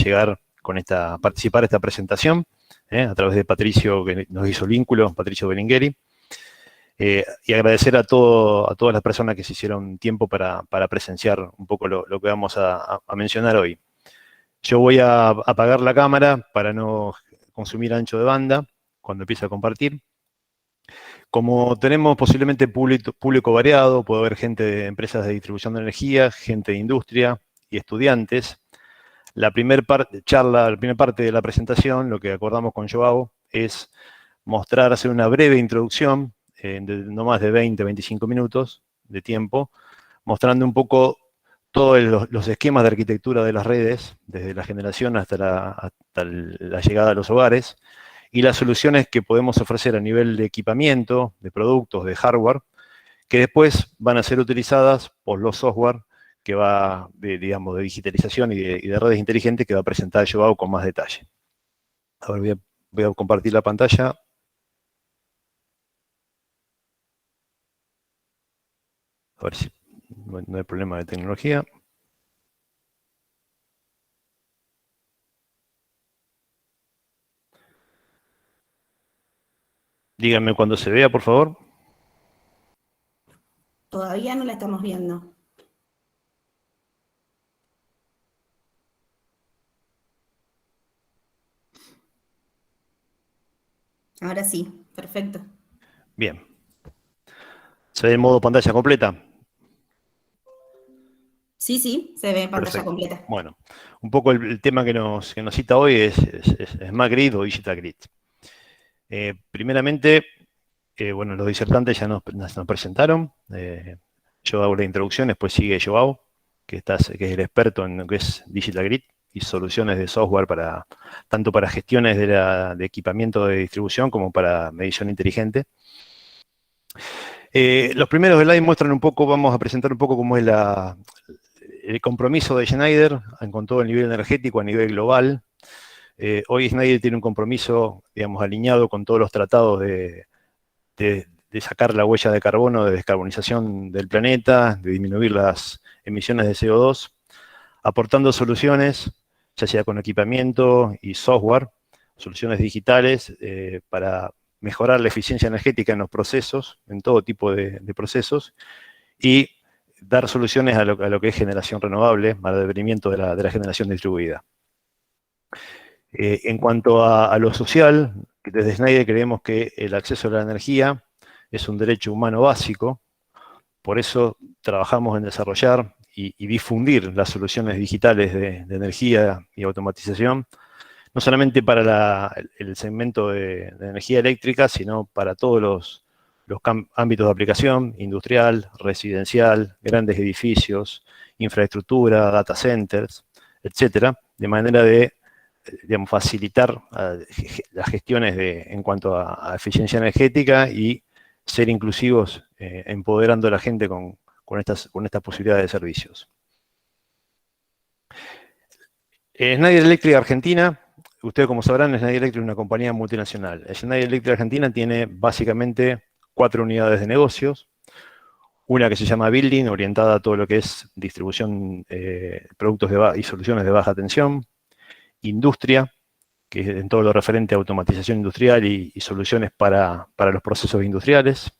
llegar participar de esta presentación, a través de Patricio, que nos hizo el vínculo, Patricio Belingueri. Y agradecer a todas las personas que se hicieron tiempo para presenciar un poco lo que vamos a mencionar hoy. Yo voy a apagar la cámara para no consumir ancho de banda cuando empiece a compartir. Como tenemos posiblemente público variado, puede haber gente de empresas de distribución de energía, gente de industria y estudiantes. La primera parte de la presentación, lo que acordamos con Joao, es hacer una breve introducción, de no más de 20-25 minutos de tiempo, mostrando un poco todos los esquemas de arquitectura de las redes, desde la generación hasta la llegada a los hogares, y las soluciones que podemos ofrecer a nivel de equipamiento, de productos, de hardware, que después van a ser utilizadas por los software que va, digamos, de digitalización y de redes inteligentes, que va a presentar Joao con más detalle. A ver, voy a compartir la pantalla. A ver si no hay problema de tecnología. Díganme cuando se vea, por favor. Todavía no la estamos viendo. Ahora sí, perfecto. Bien. ¿Se ve en modo pantalla completa? Sí, se ve pantalla Perfecto. completa. Bueno, un poco el tema que nos cita hoy es Smart Grid o Digital Grid. Primeramente, bueno, los disertantes ya nos presentaron. Yo hago la introducción, después sigue Joao, que es el experto en lo que es Digital Grid y soluciones de software tanto para gestiones de equipamiento de distribución como para medición inteligente. Los primeros slides muestran un poco, vamos a presentar un poco cómo es el compromiso de Schneider con todo el nivel energético a nivel global. Hoy Schneider tiene un compromiso, digamos, alineado con todos los tratados de sacar la huella de carbono, de descarbonización del planeta, de disminuir las emisiones de CO2, aportando soluciones, ya sea con equipamiento y software, soluciones digitales para mejorar la eficiencia energética en los procesos, en todo tipo de procesos, y dar soluciones a lo que es generación renovable, al advenimiento de la generación distribuida. En cuanto a lo social, desde Schneider creemos que el acceso a la energía es un derecho humano básico, por eso trabajamos en desarrollar y difundir las soluciones digitales de energía y automatización, no solamente para el segmento de energía eléctrica, sino para todos los ámbitos de aplicación, industrial, residencial, grandes edificios, infraestructura, data centers, etcétera, de manera de, digamos, facilitar las gestiones en cuanto a eficiencia energética y ser inclusivos, empoderando a la gente con estas posibilidades de servicios. Schneider Electric Argentina, ustedes como sabrán, Schneider Electric es una compañía multinacional. Schneider Electric Argentina tiene básicamente 4 unidades de negocios. Una que se llama Building, orientada a todo lo que es distribución, productos y soluciones de baja tensión. Industria, que es en todo lo referente a automatización industrial y soluciones para los procesos industriales.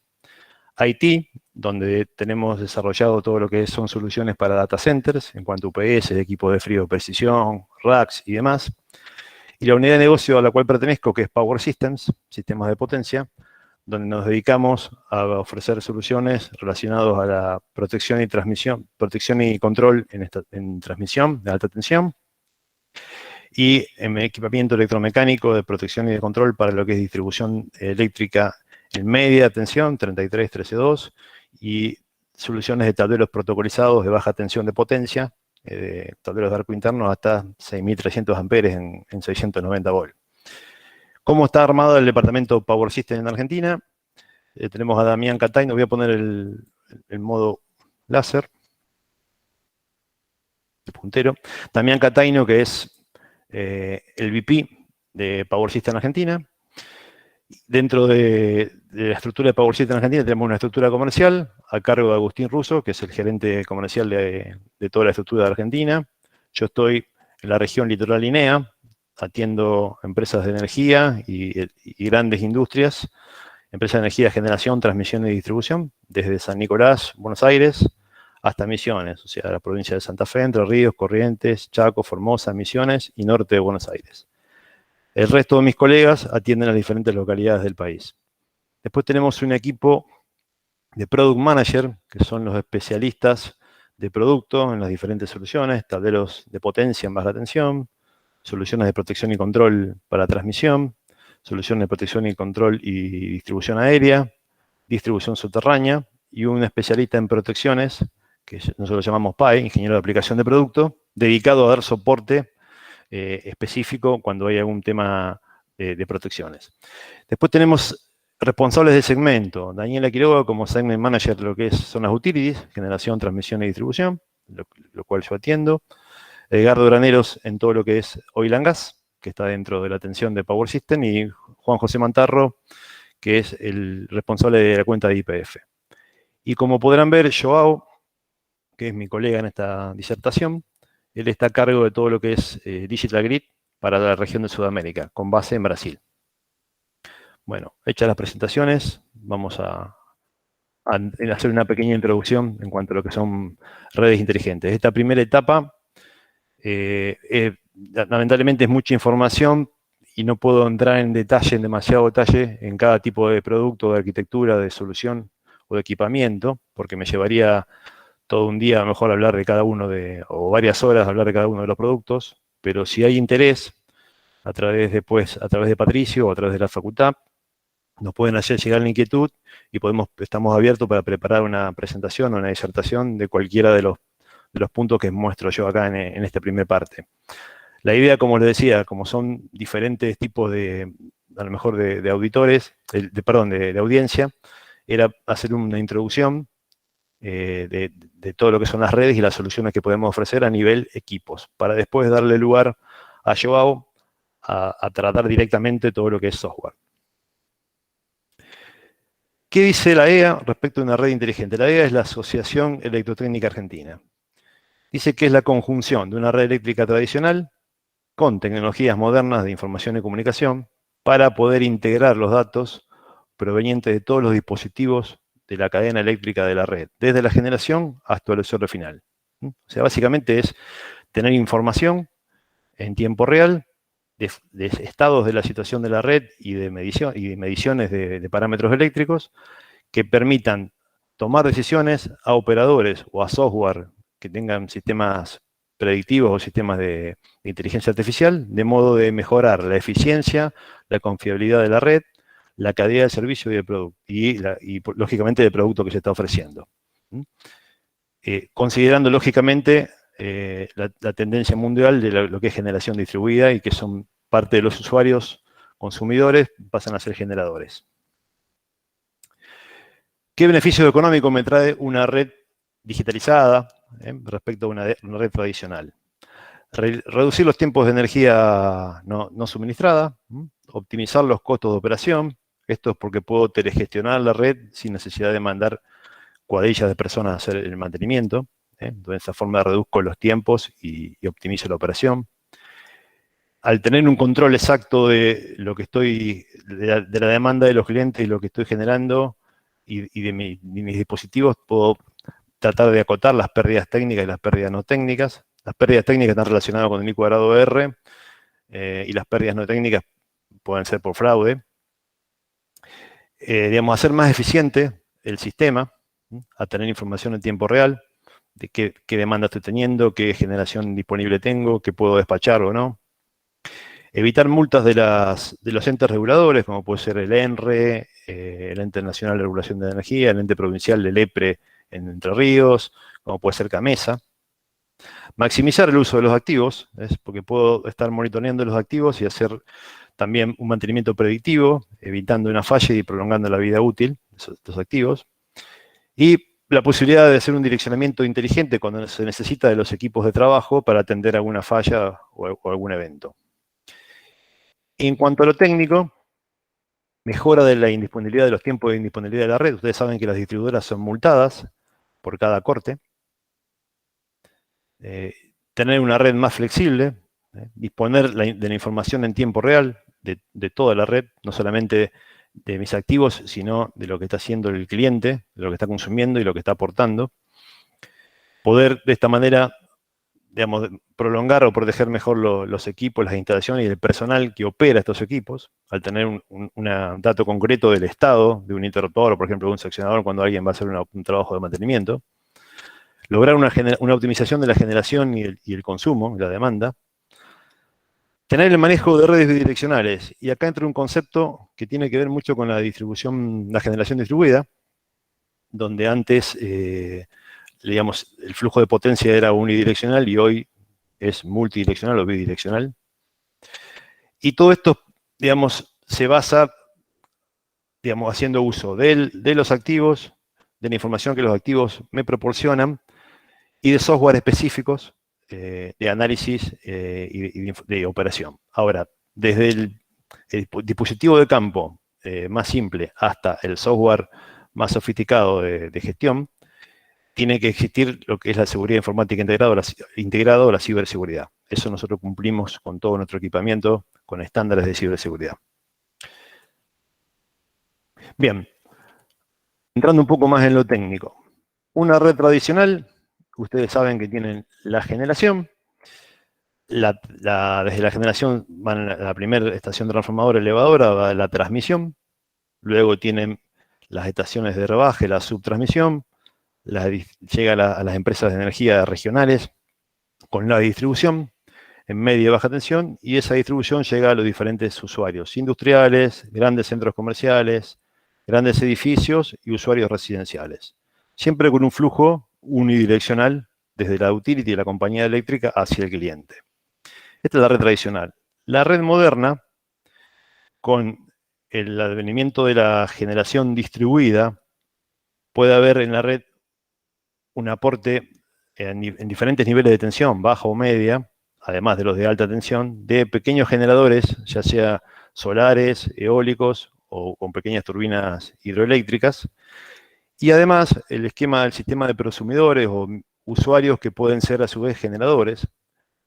IT, donde tenemos desarrollado todo lo que son soluciones para data centers, en cuanto a UPS, equipos de frío de precisión, racks y demás. Y la unidad de negocio a la cual pertenezco, que es Power Systems, sistemas de potencia, donde nos dedicamos a ofrecer soluciones relacionadas a la protección y control en transmisión de alta tensión, y en equipamiento electromecánico de protección y de control para lo que es distribución eléctrica en media tensión, 33 13.2, y soluciones de tableros protocolizados de baja tensión de potencia, de tableros de arco interno hasta 6.300 amperes en 690 volts. ¿Cómo está armado el departamento Power System en Argentina? Tenemos a Damián Cataino, voy a poner el modo láser, el puntero. Damián Cataino, que es el VP de Power System Argentina. Dentro de la estructura de Power System Argentina tenemos una estructura comercial a cargo de Agustín Russo, que es el gerente comercial de toda la estructura de Argentina. Yo estoy en la región litoral INEA, atiendo empresas de energía y grandes industrias, empresas de energía, generación, transmisión y distribución, desde San Nicolás, Buenos Aires, hasta Misiones, o sea, la provincia de Santa Fe, Entre Ríos, Corrientes, Chaco, Formosa, Misiones y norte de Buenos Aires. El resto de mis colegas atienden las diferentes localidades del país. Después tenemos un equipo de Product Manager, que son los especialistas de producto en las diferentes soluciones, tableros de potencia en baja tensión, soluciones de protección y control para transmisión, soluciones de protección y control y distribución aérea, distribución subterránea, y un especialista en protecciones, que nosotros llamamos PAE, ingeniero de aplicación de producto, dedicado a dar soporte específico cuando hay algún tema de protecciones. Después tenemos responsables de segmento. Daniela Quiroga como Segment Manager de lo que son las utilities, generación, transmisión y distribución, lo cual yo atiendo. Edgardo Graneros en todo lo que es Oil and Gas, que está dentro de la atención de Power System, y Juan José Mantarro, que es el responsable de la cuenta de YPF. Y como podrán ver, Joao, que es mi colega en esta disertación, él está a cargo de todo lo que es Digital Grid para la región de Sudamérica, con base en Brasil. Bueno, hechas las presentaciones, vamos a hacer una pequeña introducción en cuanto a lo que son redes inteligentes. Esta primera etapa, lamentablemente es mucha información y no puedo entrar en demasiado detalle en cada tipo de producto, de arquitectura, de solución o de equipamiento, porque me llevaría todo un día a lo mejor hablar de cada uno o varias horas hablar de cada uno de los productos, pero si hay interés, a través de Patricio o a través de la facultad, nos pueden hacer llegar la inquietud y estamos abiertos para preparar una presentación o una disertación de cualquiera de los puntos que muestro yo acá en esta primera parte. La idea, como les decía, como son diferentes tipos a lo mejor de auditores, de audiencia, era hacer una introducción de todo lo que son las redes y las soluciones que podemos ofrecer a nivel equipos, para después darle lugar a Joao a tratar directamente todo lo que es software. ¿Qué dice la EA respecto a una red inteligente? La EA es la Asociación Electrotécnica Argentina. Dice que es la conjunción de una red eléctrica tradicional con tecnologías modernas de información y comunicación para poder integrar los datos provenientes de todos los dispositivos de la cadena eléctrica de la red, desde la generación hasta el usuario final. O sea, básicamente es tener información en tiempo real de estados de la situación de la red y de mediciones de parámetros eléctricos que permitan tomar decisiones a operadores o a software que tengan sistemas predictivos o sistemas de inteligencia artificial, de modo de mejorar la eficiencia, la confiabilidad de la red, la calidad del servicio y del producto, y lógicamente del producto que se está ofreciendo. Considerando lógicamente la tendencia mundial de lo que es generación distribuida y que son parte de los usuarios consumidores, pasan a ser generadores. ¿Qué beneficio económico me trae una red digitalizada respecto a una red tradicional? Reducir los tiempos de energía no suministrada, optimizar los costos de operación. Esto es porque puedo telegestionar la red sin necesidad de mandar cuadrillas de personas a hacer el mantenimiento. De esa forma reduzco los tiempos y optimizo la operación. Al tener un control exacto de lo que de la demanda de los clientes y lo que estoy generando y de mis dispositivos, puedo tratar de acotar las pérdidas técnicas y las pérdidas no técnicas. Las pérdidas técnicas están relacionadas con el I²R y las pérdidas no técnicas pueden ser por fraude. Digamos, hacer más eficiente el sistema, a tener información en tiempo real, de qué demanda estoy teniendo, qué generación disponible tengo, qué puedo despachar o no. Evitar multas de los entes reguladores, como puede ser el ENRE, el Ente Nacional de Regulación de Energía, el Ente Provincial del EPRE en Entre Ríos, como puede ser CAMESA. Maximizar el uso de los activos, porque puedo estar monitoreando los activos y hacer también un mantenimiento predictivo, evitando una falla y prolongando la vida útil de estos activos. Y la posibilidad de hacer un direccionamiento inteligente cuando se necesita de los equipos de trabajo para atender alguna falla o algún evento. En cuanto a lo técnico, mejora de la indisponibilidad de los tiempos de indisponibilidad de la red. Ustedes saben que las distribuidoras son multadas por cada corte. Tener una red más flexible, Disponer de la información en tiempo real de toda la red, no solamente de mis activos, sino de lo que está haciendo el cliente, de lo que está consumiendo y lo que está aportando. Poder de esta manera, digamos, prolongar o proteger mejor los equipos, las instalaciones y el personal que opera estos equipos, al tener un dato concreto del estado de un interruptor o, por ejemplo, de un seccionador cuando alguien va a hacer un trabajo de mantenimiento. Lograr una optimización de la generación y el consumo, la demanda. Tener el manejo de redes bidireccionales. Y acá entra un concepto que tiene que ver mucho con la distribución, la generación distribuida, donde antes, digamos, el flujo de potencia era unidireccional y hoy es multidireccional o bidireccional. Y todo esto, digamos, se basa, digamos, haciendo uso de los activos, de la información que los activos me proporcionan y de software específicos de análisis y de operación. Ahora, desde el dispositivo de campo más simple hasta el software más sofisticado de gestión, tiene que existir lo que es la seguridad informática integrada o la ciberseguridad. Eso nosotros cumplimos con todo nuestro equipamiento, con estándares de ciberseguridad. Bien, entrando un poco más en lo técnico. Una red tradicional, ustedes saben que tienen la generación. Desde la generación van a la primera estación transformadora elevadora, va a la transmisión. Luego tienen las estaciones de rebaje, la subtransmisión. Llega a las empresas de energía regionales con la distribución en media y baja tensión, y esa distribución llega a los diferentes usuarios industriales, grandes centros comerciales, grandes edificios y usuarios residenciales. Siempre con un flujo unidireccional desde la utility de la compañía eléctrica hacia el cliente. Esta es la red tradicional. La red moderna, con el advenimiento de la generación distribuida, puede haber en la red un aporte en diferentes niveles de tensión, baja o media, además de los de alta tensión, de pequeños generadores, ya sea solares, eólicos o con pequeñas turbinas hidroeléctricas. Y además el sistema de prosumidores o usuarios que pueden ser a su vez generadores.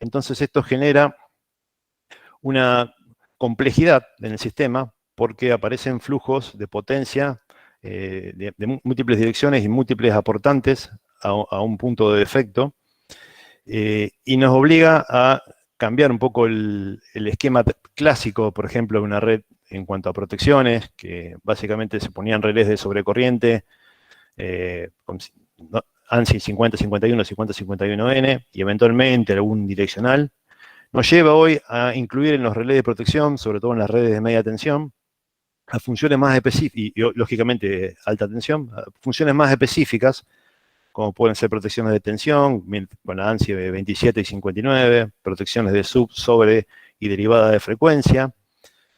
Entonces esto genera una complejidad en el sistema porque aparecen flujos de potencia de múltiples direcciones y múltiples aportantes a un punto de defecto, y nos obliga a cambiar un poco el esquema clásico, por ejemplo, de una red en cuanto a protecciones, que básicamente se ponían relés de sobrecorriente, ANSI 5051, 5051N, y eventualmente algún direccional. Nos lleva hoy a incluir en los relés de protección, sobre todo en las redes de media tensión, a funciones más específicas, y lógicamente alta tensión, a funciones más específicas, como pueden ser protecciones de tensión, con la ANSI 27 y 59, protecciones de sobre y derivada de frecuencia,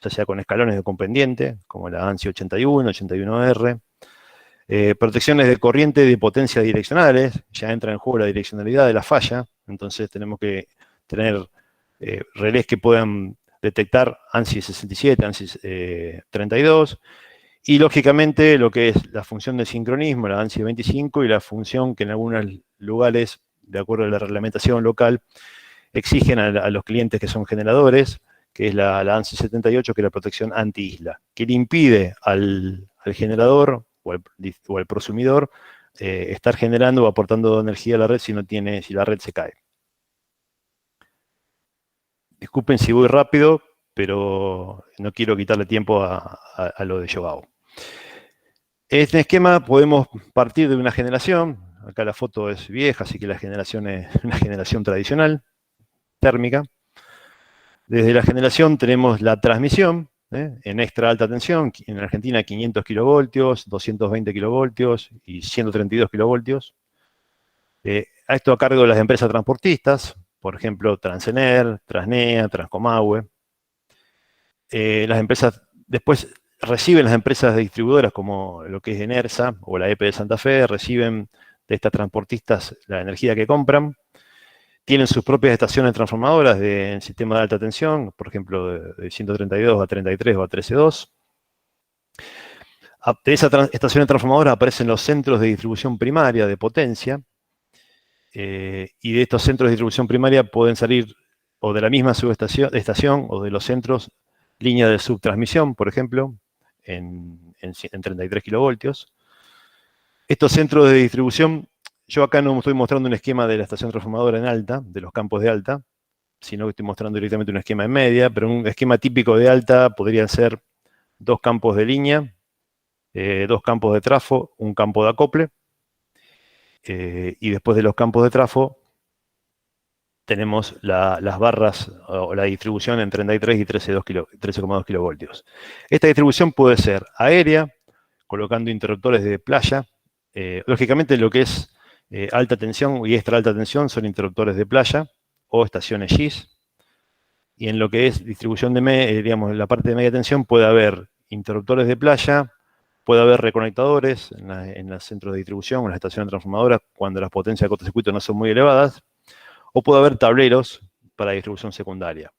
ya sea con escalones de compendiente, como la ANSI 81, 81R, protecciones de corriente de potencia direccionales, ya entra en juego la direccionalidad de la falla, entonces tenemos que tener relés que puedan detectar ANSI 67, ANSI 32, y lógicamente lo que es la función de sincronismo, la ANSI 25, y la función que en algunos lugares, de acuerdo a la reglamentación local, exigen a los clientes que son generadores, que es la ANSI 78, que es la protección anti-isla, que le impide al generador o al prosumidor estar generando o aportando energía a la red si la red se cae. Disculpen si voy rápido, pero no quiero quitarle tiempo a lo de Joao. Este esquema podemos partir de una generación. Acá la foto es vieja, así que la generación es una generación tradicional, térmica. Desde la generación tenemos la transmisión, en extra alta tensión, en Argentina 500 kilovoltios, 220 kilovoltios y 132 kilovoltios. Esto a cargo de las empresas transportistas, por ejemplo, Transener, Transnea, Transcomahue. Después reciben las empresas distribuidoras como lo que es Enersa o la EPE de Santa Fe, reciben de estas transportistas la energía que compran. Tienen sus propias estaciones transformadoras en sistema de alta tensión, por ejemplo, de 132 a 33 o a 13.2. De esas estaciones transformadoras aparecen los centros de distribución primaria de potencia, y de estos centros de distribución primaria pueden salir o de la misma estación o de los centros, línea de subtransmisión, por ejemplo, en 33 kilovoltios. Estos centros de distribución, yo acá no estoy mostrando un esquema de la estación transformadora en alta, de los campos de alta, sino que estoy mostrando directamente un esquema en media, pero un esquema típico de alta podría ser 2 campos de línea, 2 campos de trafo, un campo de acople, y después de los campos de trafo tenemos las barras o la distribución en 33 y 13,2 kilovoltios. Esta distribución puede ser aérea, colocando interruptores de playa. Lógicamente lo que es alta tensión y extra alta tensión son interruptores de playa o estaciones GIS. Y en lo que es distribución de, digamos, en la parte de media tensión puede haber interruptores de playa, puede haber reconectadores en los centros de distribución, en las estaciones transformadoras, cuando las potencias de cortocircuito no son muy elevadas, o puede haber tableros para distribución secundaria.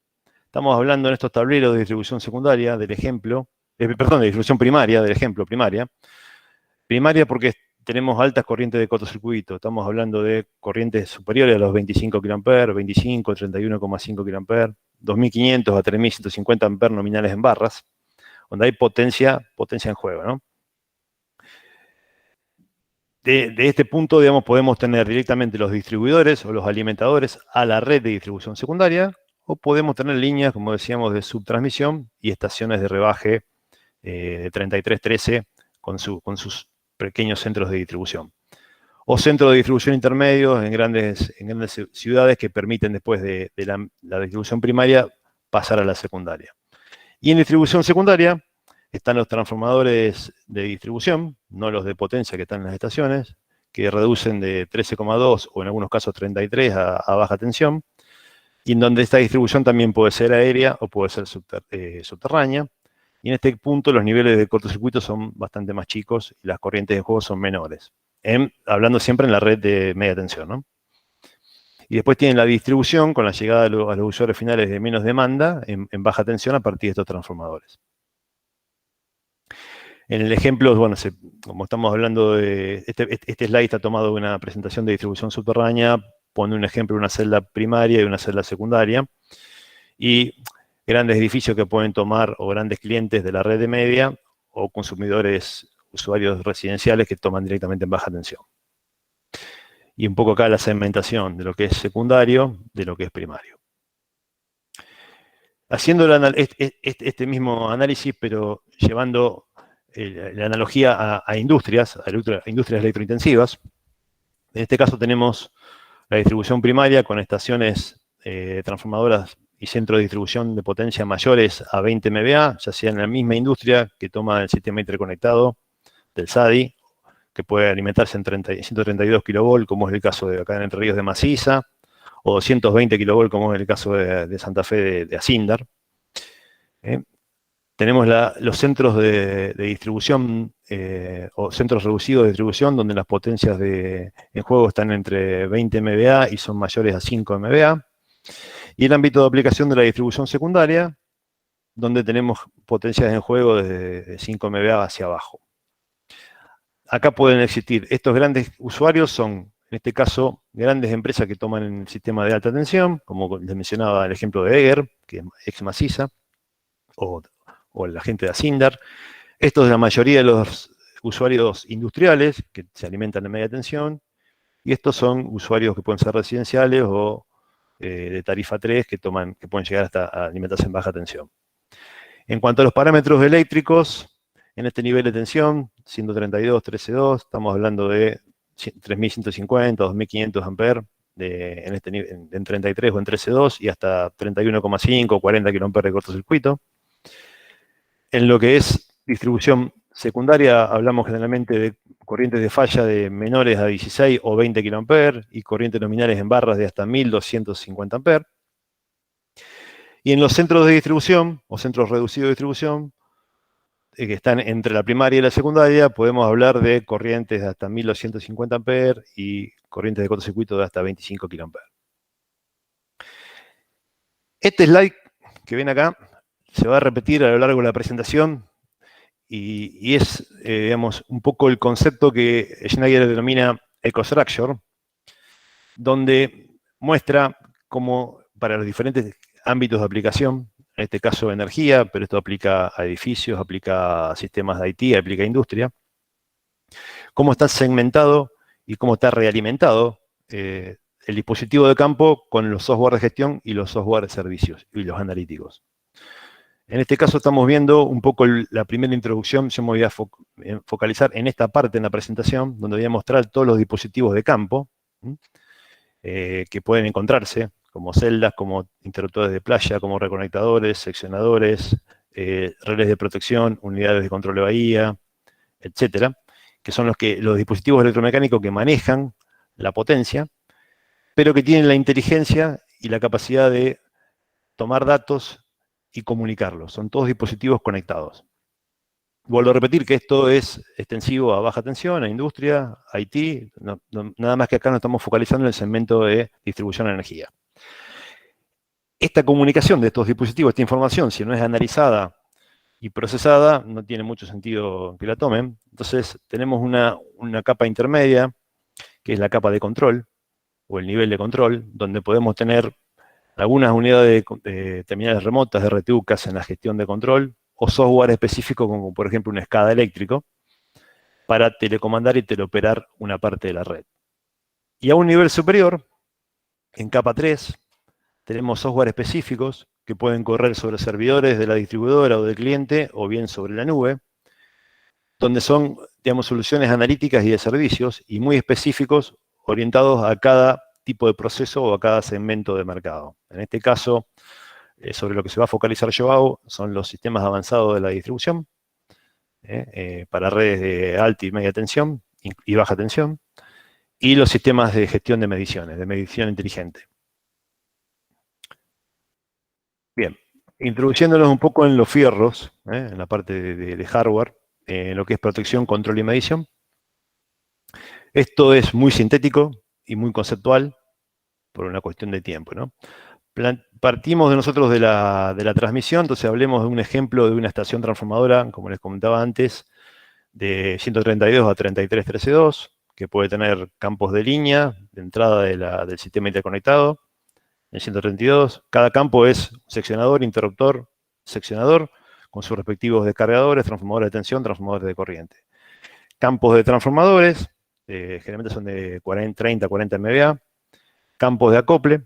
Estamos hablando en estos tableros de distribución secundaria del ejemplo, perdón, de distribución primaria, del ejemplo primaria. Primaria porque tenemos altas corrientes de cortocircuito. Estamos hablando de corrientes superiores a los 25 kA, 25, 31,5 kA, 2500 a 3150 A nominales en barras, donde hay potencia en juego, ¿no? De este punto, digamos, podemos tener directamente los distribuidores o los alimentadores a la red de distribución secundaria, o podemos tener líneas, como decíamos, de subtransmisión y estaciones de rebaje de 3313 con sus pequeños centros de distribución. O centros de distribución intermedios en grandes ciudades que permiten después de la distribución primaria pasar a la secundaria. Y en distribución secundaria están los transformadores de distribución, no los de potencia que están en las estaciones, que reducen de 13,2 o en algunos casos 33 a baja tensión, y en donde esta distribución también puede ser aérea o puede ser subterránea. Y en este punto los niveles de cortocircuito son bastante más chicos y las corrientes de juego son menores. Hablando siempre en la red de media tensión, ¿no? Y después tienen la distribución con la llegada a los usuarios finales de menos demanda en baja tensión a partir de estos transformadores. En el ejemplo, bueno, como estamos hablando de... Este slide está tomado de una presentación de distribución subterránea, pone un ejemplo de una celda primaria y una celda secundaria. Y grandes edificios que pueden tomar, o grandes clientes de la red de media, o consumidores, usuarios residenciales que toman directamente en baja tensión. Y un poco acá la segmentación de lo que es secundario, de lo que es primario. Haciendo este mismo análisis, pero llevando la analogía a industrias electrointensivas. En este caso tenemos la distribución primaria con estaciones transformadoras y centros de distribución de potencia mayores a 20 MVA, ya sea en la misma industria que toma el sistema interconectado del SADI, que puede alimentarse en 132 kV, como es el caso de acá en Entre Ríos de Maciza, o 220 kV, como es el caso de Santa Fe de Asindar. Tenemos los centros de distribución o centros reducidos de distribución donde las potencias en juego están entre 20 MVA y son mayores a 5 MVA. Y el ámbito de aplicación de la distribución secundaria, donde tenemos potencias en juego de 5 MVA hacia abajo. Acá pueden existir estos grandes usuarios, son en este caso grandes empresas que toman el sistema de alta tensión, como les mencionaba el ejemplo de Eger, que es ex Maciza, o la gente de Asindar. Estos es la mayoría de los usuarios industriales que se alimentan de media tensión, y estos son usuarios que pueden ser residenciales o de tarifa 3 que pueden llegar hasta a alimentarse en baja tensión. En cuanto a los parámetros eléctricos, en este nivel de tensión, 132, 13,2, estamos hablando de 3150, 2500 amperes en este nivel, en 33 o en 13,2 y hasta 31,5, 40 kA de cortocircuito. En lo que es distribución secundaria, hablamos generalmente de corrientes de falla de menores a 16 o 20 kA y corrientes nominales en barras de hasta 1250 A. Y en los centros de distribución, o centros reducidos de distribución, que están entre la primaria y la secundaria, podemos hablar de corrientes de hasta 1250 A y corrientes de cortocircuito de hasta 25 kA. Este slide que ven acá se va a repetir a lo largo de la presentación y es, digamos, un poco el concepto que Schneider denomina EcoStructure, donde muestra cómo para los diferentes ámbitos de aplicación, en este caso energía, pero esto aplica a edificios, aplica a sistemas de IT, aplica a industria. Cómo está segmentado y cómo está realimentado el dispositivo de campo con los software de gestión y los software de servicios y los analíticos. En este caso estamos viendo un poco la primera introducción. Yo me voy a focalizar en esta parte en la presentación, donde voy a mostrar todos los dispositivos de campo que pueden encontrarse, como celdas, como interruptores de playa, como reconectadores, seccionadores, relés de protección, unidades de control de bahía, etcétera, que son los dispositivos electromecánicos que manejan la potencia, pero que tienen la inteligencia y la capacidad de tomar datos y comunicarlos. Son todos dispositivos conectados. Vuelvo a repetir que esto es extensivo a baja tensión, a industria, a IT, nada más que acá nos estamos focalizando en el segmento de distribución de energía. Esta comunicación de estos dispositivos, esta información, si no es analizada y procesada, no tiene mucho sentido que la tomen. Entonces, tenemos una capa intermedia, que es la capa de control, o el nivel de control, donde podemos tener algunas unidades de terminales remotas de RTU que hacen la gestión de control, o software específico, como por ejemplo un SCADA eléctrico, para telecomandar y teleoperar una parte de la red. Y a un nivel superior, en capa 3, tenemos software específicos que pueden correr sobre servidores de la distribuidora o del cliente, o bien sobre la nube, donde son, digamos, soluciones analíticas y de servicios, y muy específicos, orientados a cada tipo de proceso o a cada segmento de mercado. En este caso, sobre lo que se va a focalizar Joao, son los sistemas avanzados de la distribución, para redes de alta y media tensión y baja tensión, y los sistemas de gestión de mediciones, de medición inteligente. Bien, introduciéndonos un poco en los fierros, en la parte de hardware, en lo que es protección, control y medición. Esto es muy sintético y muy conceptual, por una cuestión de tiempo, ¿no? Partimos de nosotros de la transmisión, entonces hablemos de un ejemplo de una estación transformadora, como les comentaba antes, de 132 a 3313.2, que puede tener campos de línea, de entrada del sistema interconectado, en 132. Cada campo es seccionador, interruptor, seccionador, con sus respectivos descargadores, transformadores de tensión, transformadores de corriente. Campos de transformadores, generalmente son de 30, 40 MVA. Campos de acople.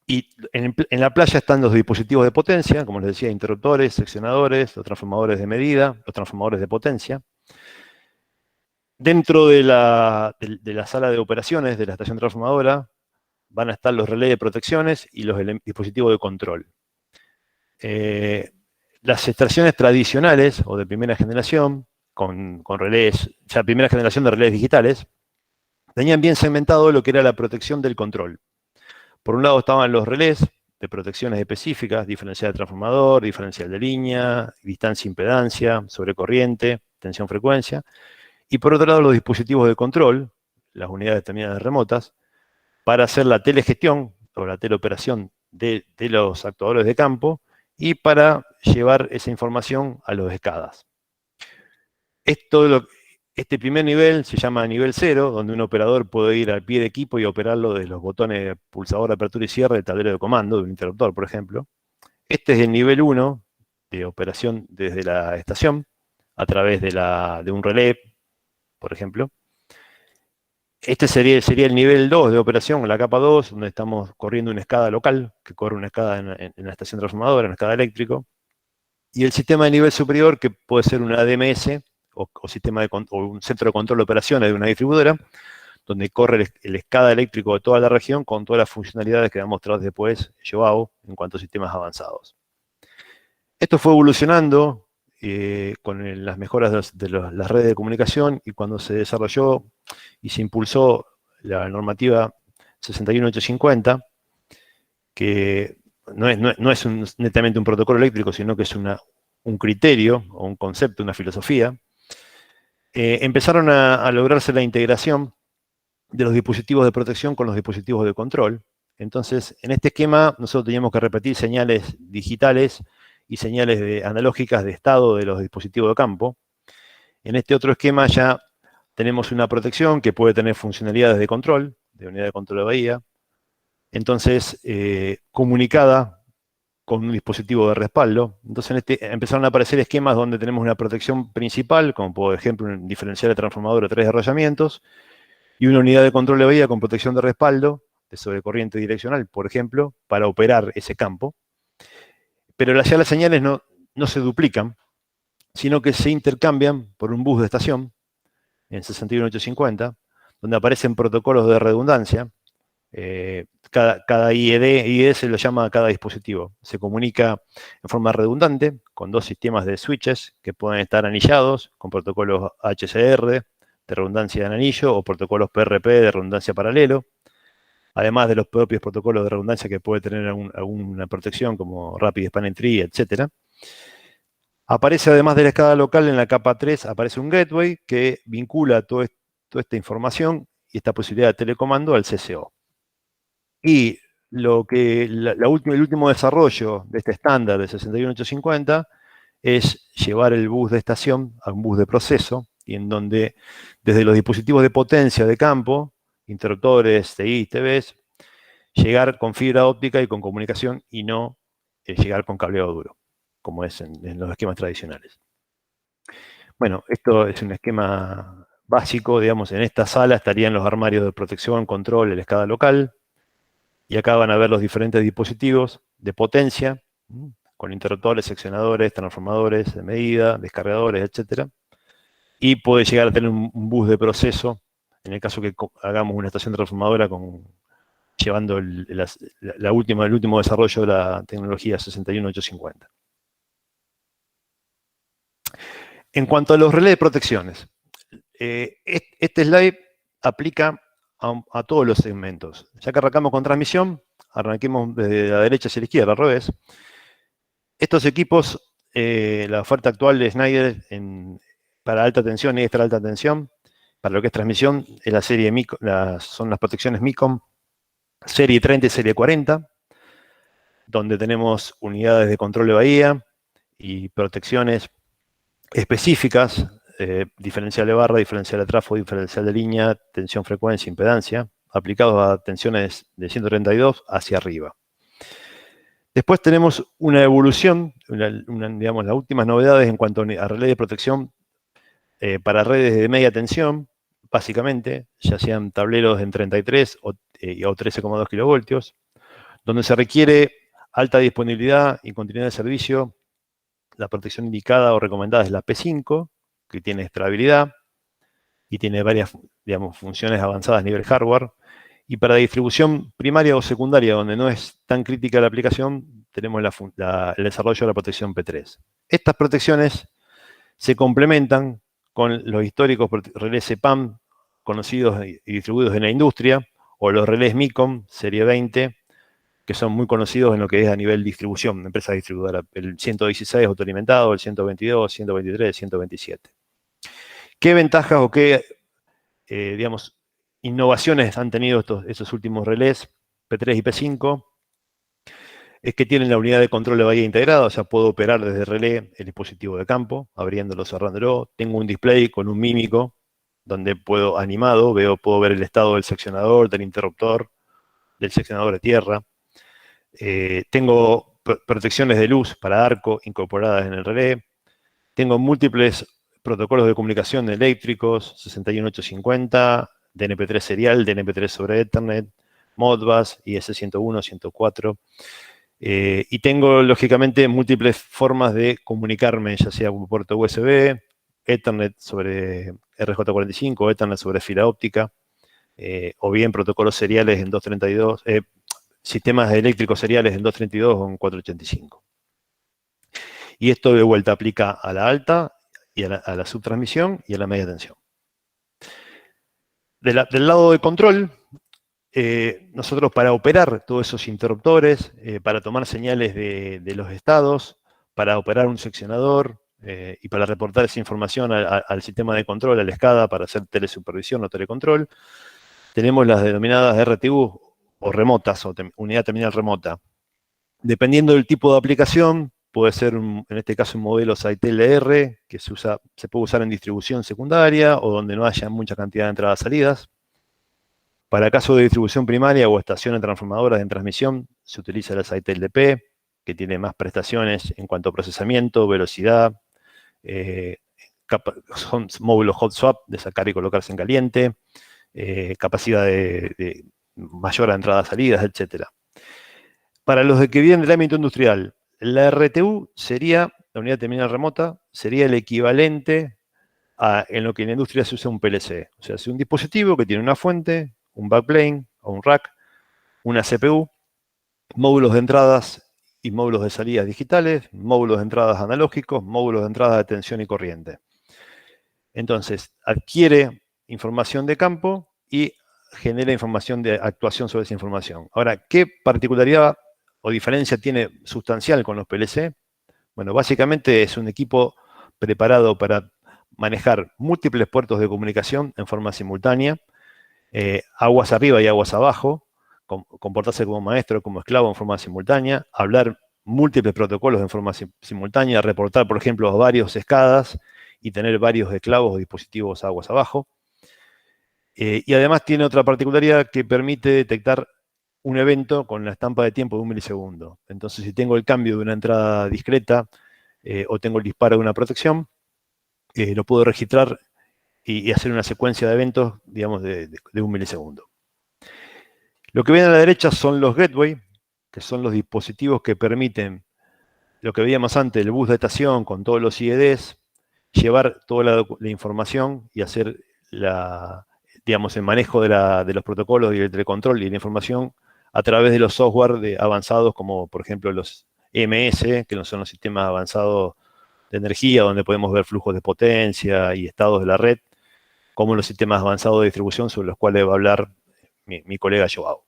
Y en la playa están los dispositivos de potencia, como les decía, interruptores, seccionadores, los transformadores de medida, los transformadores de potencia. Dentro de la sala de operaciones de la estación transformadora van a estar los relés de protecciones y los dispositivos de control. Las estaciones tradicionales, o de primera generación, con relés, ya primera generación de relés digitales, tenían bien segmentado lo que era la protección del control. Por un lado estaban los relés de protecciones específicas, diferencial de transformador, diferencial de línea, distancia impedancia, sobrecorriente, tensión-frecuencia. Y por otro lado los dispositivos de control, las unidades terminales remotas, para hacer la telegestión o la teleoperación de los actuadores de campo y para llevar esa información a los SCADAs. Este primer nivel se llama nivel 0, donde un operador puede ir al pie de equipo y operarlo de los botones de pulsador de apertura y cierre del tablero de comando, de un interruptor, por ejemplo. Este es el nivel 1 de operación desde la estación, a través de un relé, por ejemplo. Este sería el nivel 2 de operación, la capa 2, donde estamos corriendo una SCADA local, que corre una SCADA en la estación transformadora, una SCADA eléctrico. Y el sistema de nivel superior, que puede ser una ADMS, o un centro de control de operaciones de una distribuidora, donde corre el SCADA eléctrico de toda la región con todas las funcionalidades que va a mostrar después Joao en cuanto a sistemas avanzados. Esto fue evolucionando con las mejoras de las redes de comunicación, y cuando se desarrolló y se impulsó la normativa 61850, que no es netamente un protocolo eléctrico, sino que es un criterio o un concepto, una filosofía, empezaron a lograrse la integración de los dispositivos de protección con los dispositivos de control. Entonces, en este esquema, nosotros teníamos que repetir señales digitales y señales analógicas de estado de los dispositivos de campo. En este otro esquema ya tenemos una protección que puede tener funcionalidades de control, de unidad de control de bahía. entonces comunicada con un dispositivo de respaldo. Entonces empezaron a aparecer esquemas donde tenemos una protección principal, como por ejemplo un diferencial de transformador de 3 derrayamientos, y una unidad de control de bahía con protección de respaldo, de sobrecorriente direccional, por ejemplo, para operar ese campo. Pero ya las señales no se duplican, sino que se intercambian por un bus de estación, en 61850, donde aparecen protocolos de redundancia. Cada IED se lo llama a cada dispositivo. Se comunica en forma redundante con dos sistemas de switches que pueden estar anillados con protocolos HCR de redundancia en anillo o protocolos PRP de redundancia paralelo, además de los propios protocolos de redundancia que puede tener alguna protección como Rapid Spanning Tree, etc. Aparece, además de la escala local, en la capa 3, aparece un gateway que vincula toda esta información y esta posibilidad de telecomando al CCO. Y el último desarrollo de este estándar de 61850 es llevar el bus de estación a un bus de proceso, y en donde desde los dispositivos de potencia de campo, interruptores, TI, TVs, llegar con fibra óptica y con comunicación y no llegar con cableado duro, como es en los esquemas tradicionales. Bueno, esto es un esquema básico, digamos, en esta sala estarían los armarios de protección, control, la escala local, y acá van a ver los diferentes dispositivos de potencia, con interruptores, seccionadores, transformadores de medida, descargadores, etc. Y puede llegar a tener un bus de proceso, en el caso que hagamos una estación transformadora llevando el último desarrollo de la tecnología 61850. En cuanto a los relés de protecciones, este slide aplica a todos los segmentos. Ya que arrancamos con transmisión, arranquemos desde la derecha hacia la izquierda, al revés. Estos equipos, la oferta actual de Schneider para alta tensión y extra alta tensión, para lo que es transmisión, es la serie son las protecciones MICOM, serie 30 y serie 40, donde tenemos unidades de control de bahía y protecciones específicas, diferencial de barra, diferencial de trafo, diferencial de línea, tensión, frecuencia, impedancia, aplicados a tensiones de 132 hacia arriba. Después tenemos una evolución, digamos, las últimas novedades en cuanto a relé de protección para redes de media tensión, básicamente, ya sean tableros en 33 o 13,2 kilovoltios, donde se requiere alta disponibilidad y continuidad de servicio. La protección indicada o recomendada es la P5, que tiene estabilidad y tiene varias, digamos, funciones avanzadas a nivel hardware. Y para distribución primaria o secundaria, donde no es tan crítica la aplicación, tenemos el desarrollo de la protección P3. Estas protecciones se complementan con los históricos relés EPAM conocidos y distribuidos en la industria, o los relés MICOM serie 20, que son muy conocidos en lo que es a nivel distribución, empresa distribuidora. El 116 autoalimentado, el 122, 123, 127. ¿Qué ventajas o qué, digamos, innovaciones han tenido estos últimos relés, P3 y P5? Es que tienen la unidad de control de bahía integrada, o sea, puedo operar desde relé el dispositivo de campo, abriéndolo, cerrándolo. Tengo un display con un mímico, donde puedo puedo ver el estado del seccionador, del interruptor, del seccionador de tierra. Tengo protecciones de luz para arco incorporadas en el relé. Tengo múltiples protocolos de comunicación eléctricos, 61850, DNP3 serial, DNP3 sobre Ethernet, Modbus, IS101, 104. Y tengo, lógicamente, múltiples formas de comunicarme, ya sea por puerto USB, Ethernet sobre RJ45, Ethernet sobre fibra óptica, o bien protocolos seriales en 232, sistemas eléctricos seriales en 232 o en 485. Y esto de vuelta aplica a la alta, y a la subtransmisión y a la media tensión. Del lado de control, nosotros para operar todos esos interruptores, para tomar señales de los estados, para operar un seccionador y para reportar esa información al sistema de control, a la SCADA, para hacer telesupervisión o telecontrol, tenemos las denominadas RTU o remotas, o unidad terminal remota. Dependiendo del tipo de aplicación, puede ser, en este caso, un modelo SITLR, que se puede usar en distribución secundaria o donde no haya mucha cantidad de entradas-salidas. Para casos de distribución primaria o estaciones transformadoras en transmisión, se utiliza la Sitel DP, que tiene más prestaciones en cuanto a procesamiento, velocidad, módulo hot swap, de sacar y colocarse en caliente, capacidad de mayor a entradas, salidas, etc. Para los que vienen del ámbito industrial, la RTU sería, la unidad terminal remota, sería el equivalente en lo que en la industria se usa un PLC. O sea, es un dispositivo que tiene una fuente, un backplane o un rack, una CPU, módulos de entradas y módulos de salidas digitales, módulos de entradas analógicos, módulos de entrada de tensión y corriente. Entonces, adquiere información de campo y genera información de actuación sobre esa información. Ahora, ¿qué particularidad o diferencia tiene sustancial con los PLC? Bueno, básicamente es un equipo preparado para manejar múltiples puertos de comunicación en forma simultánea, aguas arriba y aguas abajo, comportarse como maestro, como esclavo en forma simultánea, hablar múltiples protocolos en forma simultánea, reportar, por ejemplo, varios escadas y tener varios esclavos o dispositivos aguas abajo. Y además tiene otra particularidad que permite detectar un evento con la estampa de tiempo de 1 milisegundo. Entonces, si tengo el cambio de una entrada discreta o tengo el disparo de una protección, lo puedo registrar y hacer una secuencia de eventos, digamos, de 1 milisegundo. Lo que ven a la derecha son los gateway, que son los dispositivos que permiten lo que veíamos antes, el bus de estación con todos los IEDs, llevar toda la información y hacer digamos, el manejo de los protocolos y el telecontrol y la información a través de los software avanzados como, por ejemplo, los EMS, que no son los sistemas avanzados de energía, donde podemos ver flujos de potencia y estados de la red, como los sistemas avanzados de distribución sobre los cuales va a hablar mi colega Joao.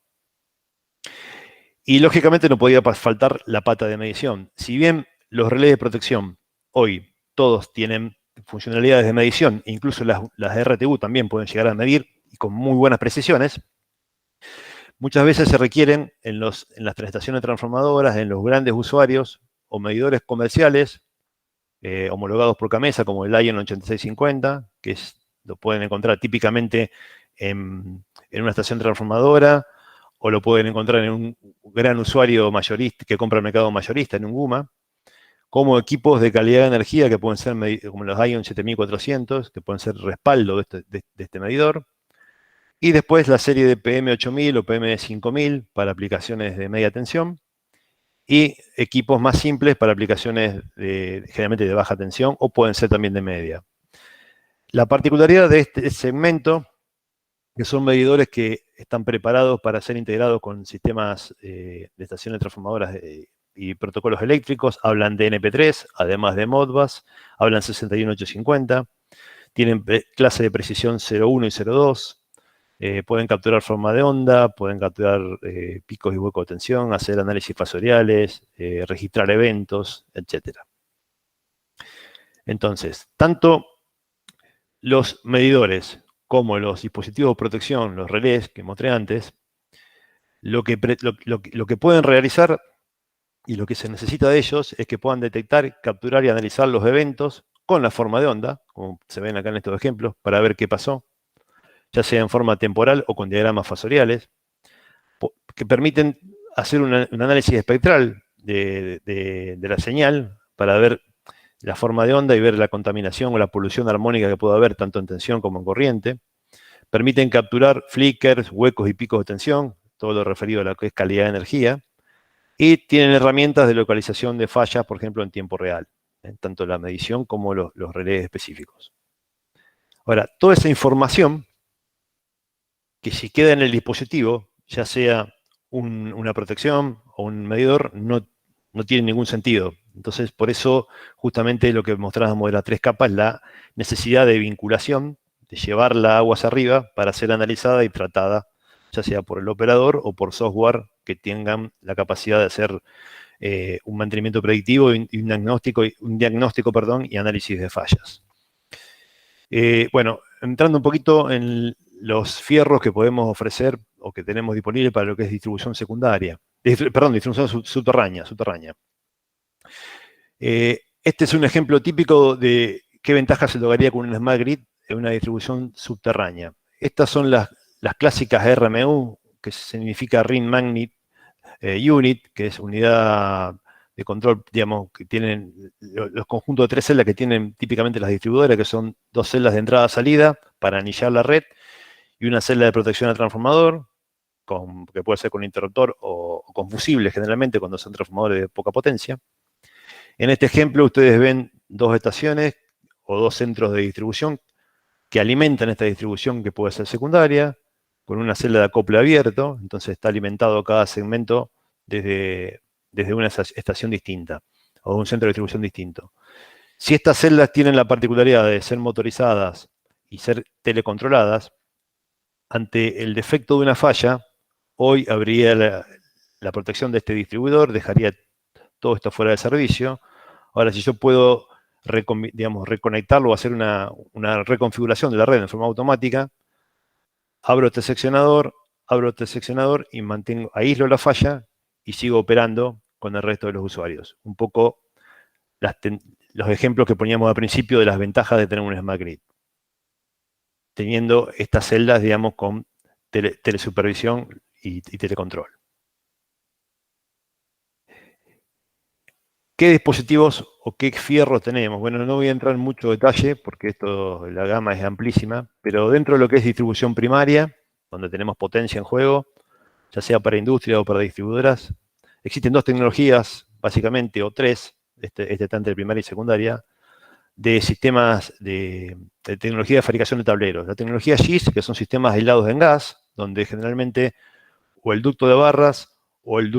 Y lógicamente no podía faltar la pata de medición. Si bien los relés de protección hoy todos tienen funcionalidades de medición, incluso las RTU también pueden llegar a medir y con muy buenas precisiones, muchas veces se requieren en las estaciones transformadoras, en los grandes usuarios o medidores comerciales homologados por Gamesa, como el Lion 8650, que lo pueden encontrar típicamente en una estación transformadora, o lo pueden encontrar en un gran usuario mayorista que compra el mercado mayorista, en un GUMA, como equipos de calidad de energía que pueden ser como los Ion 7400, que pueden ser respaldo de este medidor, y después la serie de PM8000 o PM5000 para aplicaciones de media tensión, y equipos más simples para aplicaciones generalmente de baja tensión, o pueden ser también de media. La particularidad de este segmento, que son medidores que están preparados para ser integrados con sistemas de estaciones transformadoras y protocolos eléctricos, hablan de NP3, además de Modbus, hablan 61850, tienen clase de precisión 0.1 y 0.2, pueden capturar forma de onda, pueden capturar picos y huecos de tensión, hacer análisis fasoriales, registrar eventos, etc. Entonces, tanto los medidores como los dispositivos de protección, los relés que mostré antes, lo que pueden realizar y lo que se necesita de ellos es que puedan detectar, capturar y analizar los eventos con la forma de onda, como se ven acá en estos ejemplos, para ver qué pasó, ya sea en forma temporal o con diagramas fasoriales, que permiten hacer un análisis espectral de la señal para ver la forma de onda y ver la contaminación o la polución armónica que puede haber tanto en tensión como en corriente. Permiten capturar flickers, huecos y picos de tensión, todo lo referido a lo que es calidad de energía. Y tienen herramientas de localización de fallas, por ejemplo, en tiempo real, tanto la medición como los relés específicos. Ahora, toda esa información, que si queda en el dispositivo, ya sea una protección o un medidor, no tiene ningún sentido. Entonces, por eso, justamente lo que mostrábamos de las 3 capas, la necesidad de vinculación, de llevarla aguas arriba para ser analizada y tratada, ya sea por el operador o por software que tengan la capacidad de hacer un mantenimiento predictivo y un diagnóstico y análisis de fallas. Bueno, entrando un poquito en los fierros que podemos ofrecer o que tenemos disponibles para lo que es distribución secundaria. Distribución subterránea. Este es un ejemplo típico de qué ventajas se lograría con un Smart Grid en una distribución subterránea. Estas son las las clásicas RMU, que significa Ring Magnet Unit, que es unidad de control, digamos, que tienen los conjuntos de 3 celdas que tienen típicamente las distribuidoras, que son 2 celdas de entrada-salida para anillar la red, y una celda de protección al transformador, que puede ser con interruptor o con fusibles generalmente cuando son transformadores de poca potencia. En este ejemplo ustedes ven 2 estaciones o 2 centros de distribución que alimentan esta distribución que puede ser secundaria, con una celda de acople abierto, entonces está alimentado cada segmento desde una estación distinta o un centro de distribución distinto. Si estas celdas tienen la particularidad de ser motorizadas y ser telecontroladas, ante el defecto de una falla, hoy habría la protección de este distribuidor, dejaría todo esto fuera de servicio. Ahora, si yo puedo, digamos, reconectarlo o hacer una reconfiguración de la red en forma automática, abro este seccionador y aíslo la falla y sigo operando con el resto de los usuarios. Un poco los ejemplos que poníamos al principio de las ventajas de tener un Smart Grid. Teniendo estas celdas, digamos, con telesupervisión y telecontrol. ¿Qué dispositivos o qué fierros tenemos? Bueno, no voy a entrar en mucho detalle porque la gama es amplísima, pero dentro de lo que es distribución primaria, donde tenemos potencia en juego, ya sea para industria o para distribuidoras, existen 2 tecnologías, básicamente, o 3, este está entre primaria y secundaria, de sistemas de tecnología de fabricación de tableros. La tecnología GIS, que son sistemas aislados en gas, donde generalmente o el ducto de barras o el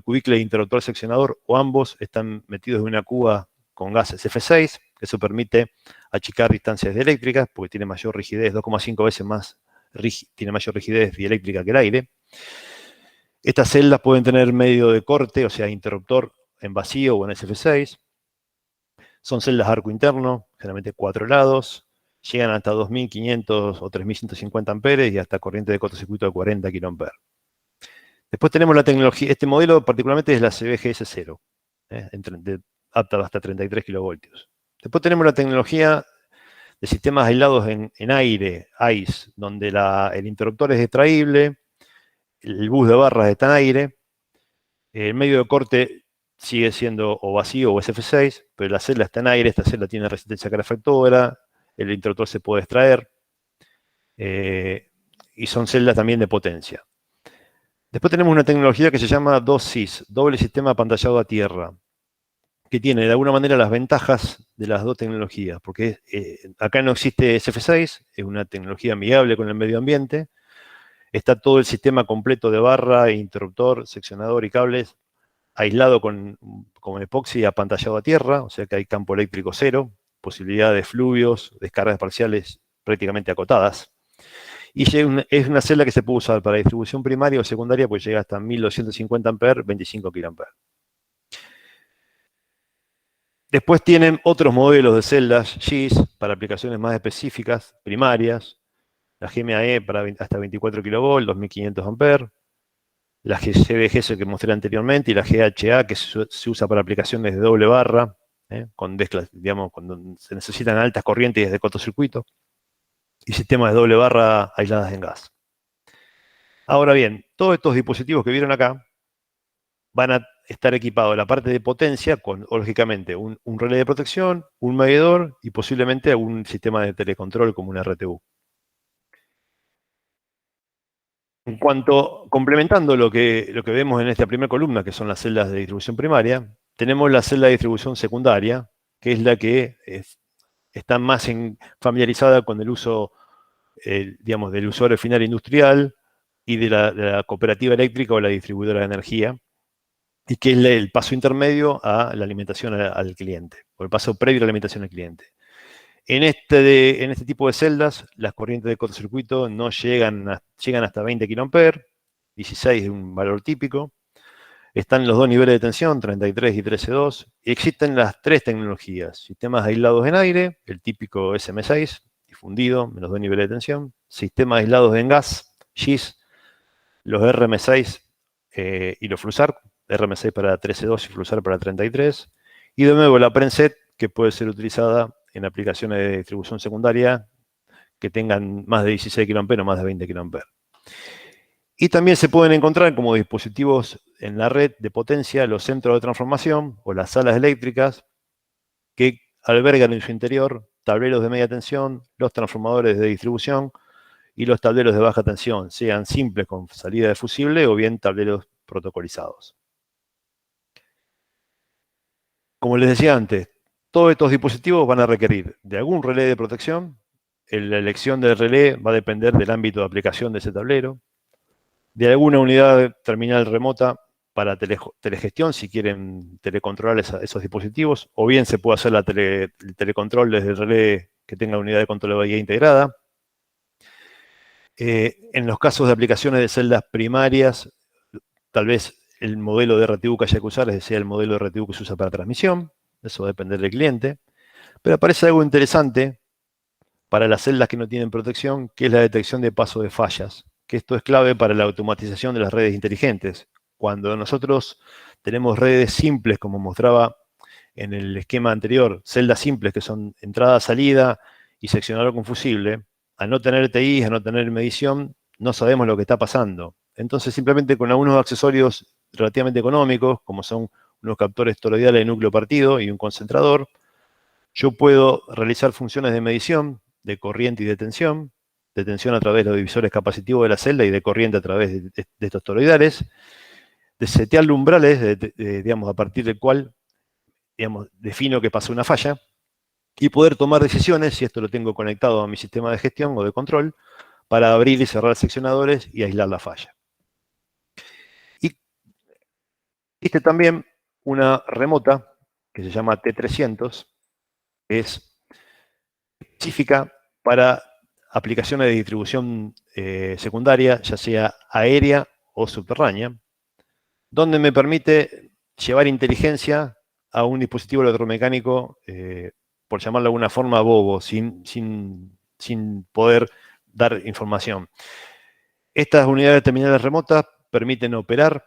cubicle de interruptor seccionador, o ambos están metidos en una cuba con gases F6, que eso permite achicar distancias dieléctricas, porque tiene mayor rigidez, 2,5 veces más, tiene mayor rigidez dieléctrica que el aire. Estas celdas pueden tener medio de corte, o sea, interruptor en vacío o en SF6. Son celdas arco interno, generalmente 4 lados, llegan hasta 2.500 o 3.150 amperes y hasta corriente de cortocircuito de 40 kA. Después tenemos la tecnología, este modelo particularmente es la CBGS0, apta hasta 33 kilovoltios. Después tenemos la tecnología de sistemas aislados en aire, ICE, donde el interruptor es extraíble, el bus de barras está en aire, el medio de corte sigue siendo o vacío o SF6, pero la celda está en aire, esta celda tiene resistencia calefactora, el interruptor se puede extraer, y son celdas también de potencia. Después tenemos una tecnología que se llama 2SIS, doble sistema apantallado a tierra, que tiene de alguna manera las ventajas de las 2 tecnologías, porque acá no existe SF6, es una tecnología amigable con el medio ambiente, está todo el sistema completo de barra, interruptor, seccionador y cables aislado con epoxi apantallado a tierra, o sea que hay campo eléctrico cero, posibilidad de fluvios, descargas parciales prácticamente acotadas. Y es una celda que se puede usar para distribución primaria o secundaria, pues llega hasta 1.250 amperes, 25 kA. Después tienen otros modelos de celdas GIS para aplicaciones más específicas, primarias, la GMAE para hasta 24 kV, 2.500 amperes, la CBGS que mostré anteriormente y la GHA que se usa para aplicaciones de doble barra, digamos, cuando se necesitan altas corrientes de cortocircuito, y sistemas de doble barra aisladas en gas. Ahora bien, todos estos dispositivos que vieron acá van a estar equipados en la parte de potencia con, lógicamente, un relé de protección, un medidor y posiblemente algún sistema de telecontrol como una RTU. En cuanto, complementando lo que vemos en esta primera columna, que son las celdas de distribución primaria, tenemos la celda de distribución secundaria, que es la que está más familiarizada con el uso, digamos, del usuario final industrial y de la cooperativa eléctrica o la distribuidora de energía, y que es el paso intermedio a la alimentación al cliente, o el paso previo a la alimentación al cliente. En este tipo de celdas, las corrientes de cortocircuito no llegan hasta 20 kA, 16 es un valor típico. Están los 2 niveles de tensión, 33 y 13.2, y existen las 3 tecnologías. Sistemas aislados en aire, el típico SM6, difundido, menos 2 niveles de tensión. Sistemas aislados en gas, GIS, los RM6 y los FLUSAR, RM6 para 13.2 y FLUSAR para 33. Y de nuevo la PRENSET, que puede ser utilizada en aplicaciones de distribución secundaria, que tengan más de 16 kA o más de 20 kA. Y también se pueden encontrar como dispositivos en la red de potencia los centros de transformación o las salas eléctricas que albergan en su interior tableros de media tensión, los transformadores de distribución y los tableros de baja tensión, sean simples con salida de fusible o bien tableros protocolizados. Como les decía antes, todos estos dispositivos van a requerir de algún relé de protección. La elección del relé va a depender del ámbito de aplicación de ese tablero, de alguna unidad terminal remota para telegestión, si quieren telecontrolar esos dispositivos, o bien se puede hacer el telecontrol desde el relé que tenga unidad de control de bahía integrada. En los casos de aplicaciones de celdas primarias, tal vez el modelo de RTU que haya que usar sea el modelo de RTU que se usa para transmisión, eso va a depender del cliente. Pero aparece algo interesante para las celdas que no tienen protección, que es la detección de paso de fallas, que esto es clave para la automatización de las redes inteligentes. Cuando nosotros tenemos redes simples, como mostraba en el esquema anterior, celdas simples que son entrada-salida y seccionador con fusible, al no tener TIs, al no tener medición, no sabemos lo que está pasando. Entonces, simplemente con algunos accesorios relativamente económicos, como son unos captores toroidales de núcleo partido y un concentrador, yo puedo realizar funciones de medición de corriente y de tensión a través de los divisores capacitivos de la celda y de corriente a través de estos toroidales, de setear umbrales, digamos, a partir del cual, digamos, defino que pasó una falla, y poder tomar decisiones, si esto lo tengo conectado a mi sistema de gestión o de control, para abrir y cerrar seccionadores y aislar la falla. Y existe también una remota que se llama T300, que es específica para aplicaciones de distribución secundaria, ya sea aérea o subterránea, donde me permite llevar inteligencia a un dispositivo electromecánico, por llamarlo de alguna forma, bobo, sin poder dar información. Estas unidades terminales remotas permiten operar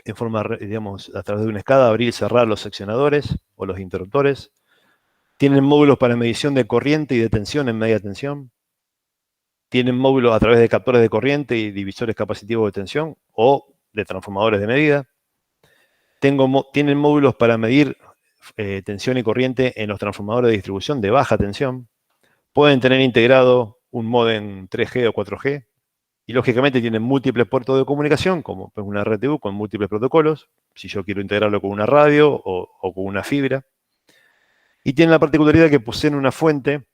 en forma, digamos, a través de una escala, abrir y cerrar los seccionadores o los interruptores. Tienen módulos para medición de corriente y de tensión en media tensión. Tienen módulos a través de captores de corriente y divisores capacitivos de tensión o de transformadores de medida. Tienen módulos para medir tensión y corriente en los transformadores de distribución de baja tensión. Pueden tener integrado un módem 3G o 4G. Y lógicamente tienen múltiples puertos de comunicación, como una RTU con múltiples protocolos, si yo quiero integrarlo con una radio o con una fibra. Y tienen la particularidad que poseen una fuente,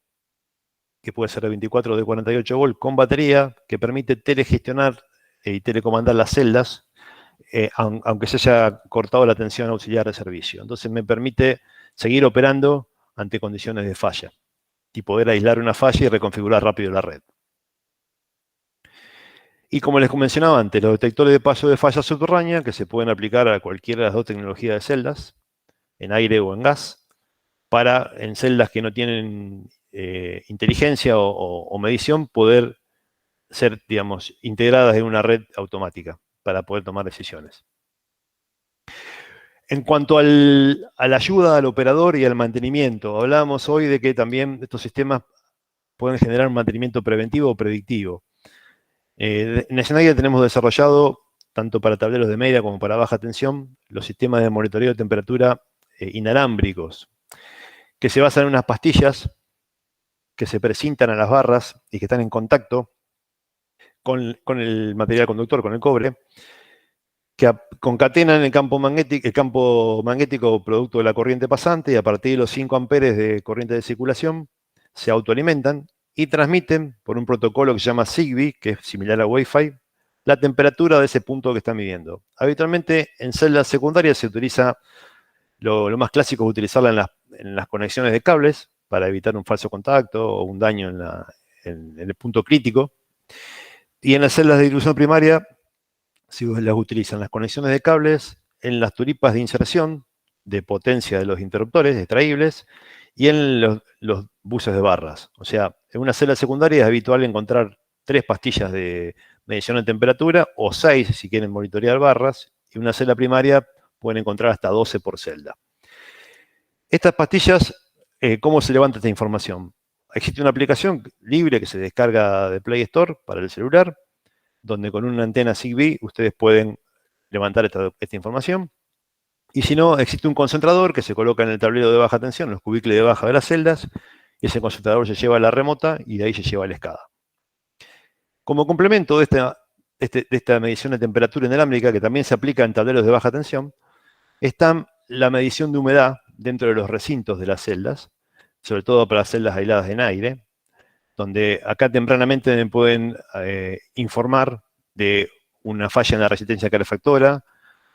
que puede ser de 24 o de 48 volts, con batería, que permite telegestionar y telecomandar las celdas, aunque se haya cortado la tensión auxiliar de servicio. Entonces me permite seguir operando ante condiciones de falla y poder aislar una falla y reconfigurar rápido la red. Y como les mencionaba antes, los detectores de paso de falla subterránea, que se pueden aplicar a cualquiera de las dos tecnologías de celdas, en aire o en gas, en celdas que no tienen inteligencia o medición, poder ser, digamos, integradas en una red automática para poder tomar decisiones. En cuanto a la ayuda al operador y al mantenimiento, hablábamos hoy de que también estos sistemas pueden generar un mantenimiento preventivo o predictivo. En Schneider tenemos desarrollado, tanto para tableros de media como para baja tensión, los sistemas de monitoreo de temperatura inalámbricos, que se basan en unas pastillas que se precintan a las barras y que están en contacto con el material conductor, con el cobre, que concatenan el campo magnético producto de la corriente pasante, y a partir de los 5 amperes de corriente de circulación se autoalimentan y transmiten por un protocolo que se llama Zigbee, que es similar a Wi-Fi, la temperatura de ese punto que están midiendo. Habitualmente en celdas secundarias se utiliza, lo más clásico es utilizarla en las conexiones de cables para evitar un falso contacto o un daño en el punto crítico. Y en las celdas de distribución primaria se las utilizan las conexiones de cables, en las turipas de inserción de potencia de los interruptores extraíbles y en los buses de barras. O sea, en una celda secundaria es habitual encontrar 3 pastillas de medición de temperatura o 6 si quieren monitorear barras, y en una celda primaria pueden encontrar hasta 12 por celda. Estas pastillas, ¿cómo se levanta esta información? existe una aplicación libre que se descarga de Play Store para el celular, donde con una antena Zigbee ustedes pueden levantar esta información. Y si no, existe un concentrador que se coloca en el tablero de baja tensión, en los cubículos de baja de las celdas, y ese concentrador se lleva a la remota y de ahí se lleva a la SCADA. Como complemento de esta medición de temperatura inalámbrica, que también se aplica en tableros de baja tensión, está la medición de humedad dentro de los recintos de las celdas, sobre todo para las celdas aisladas en aire, donde acá tempranamente me pueden informar de una falla en la resistencia calefactora,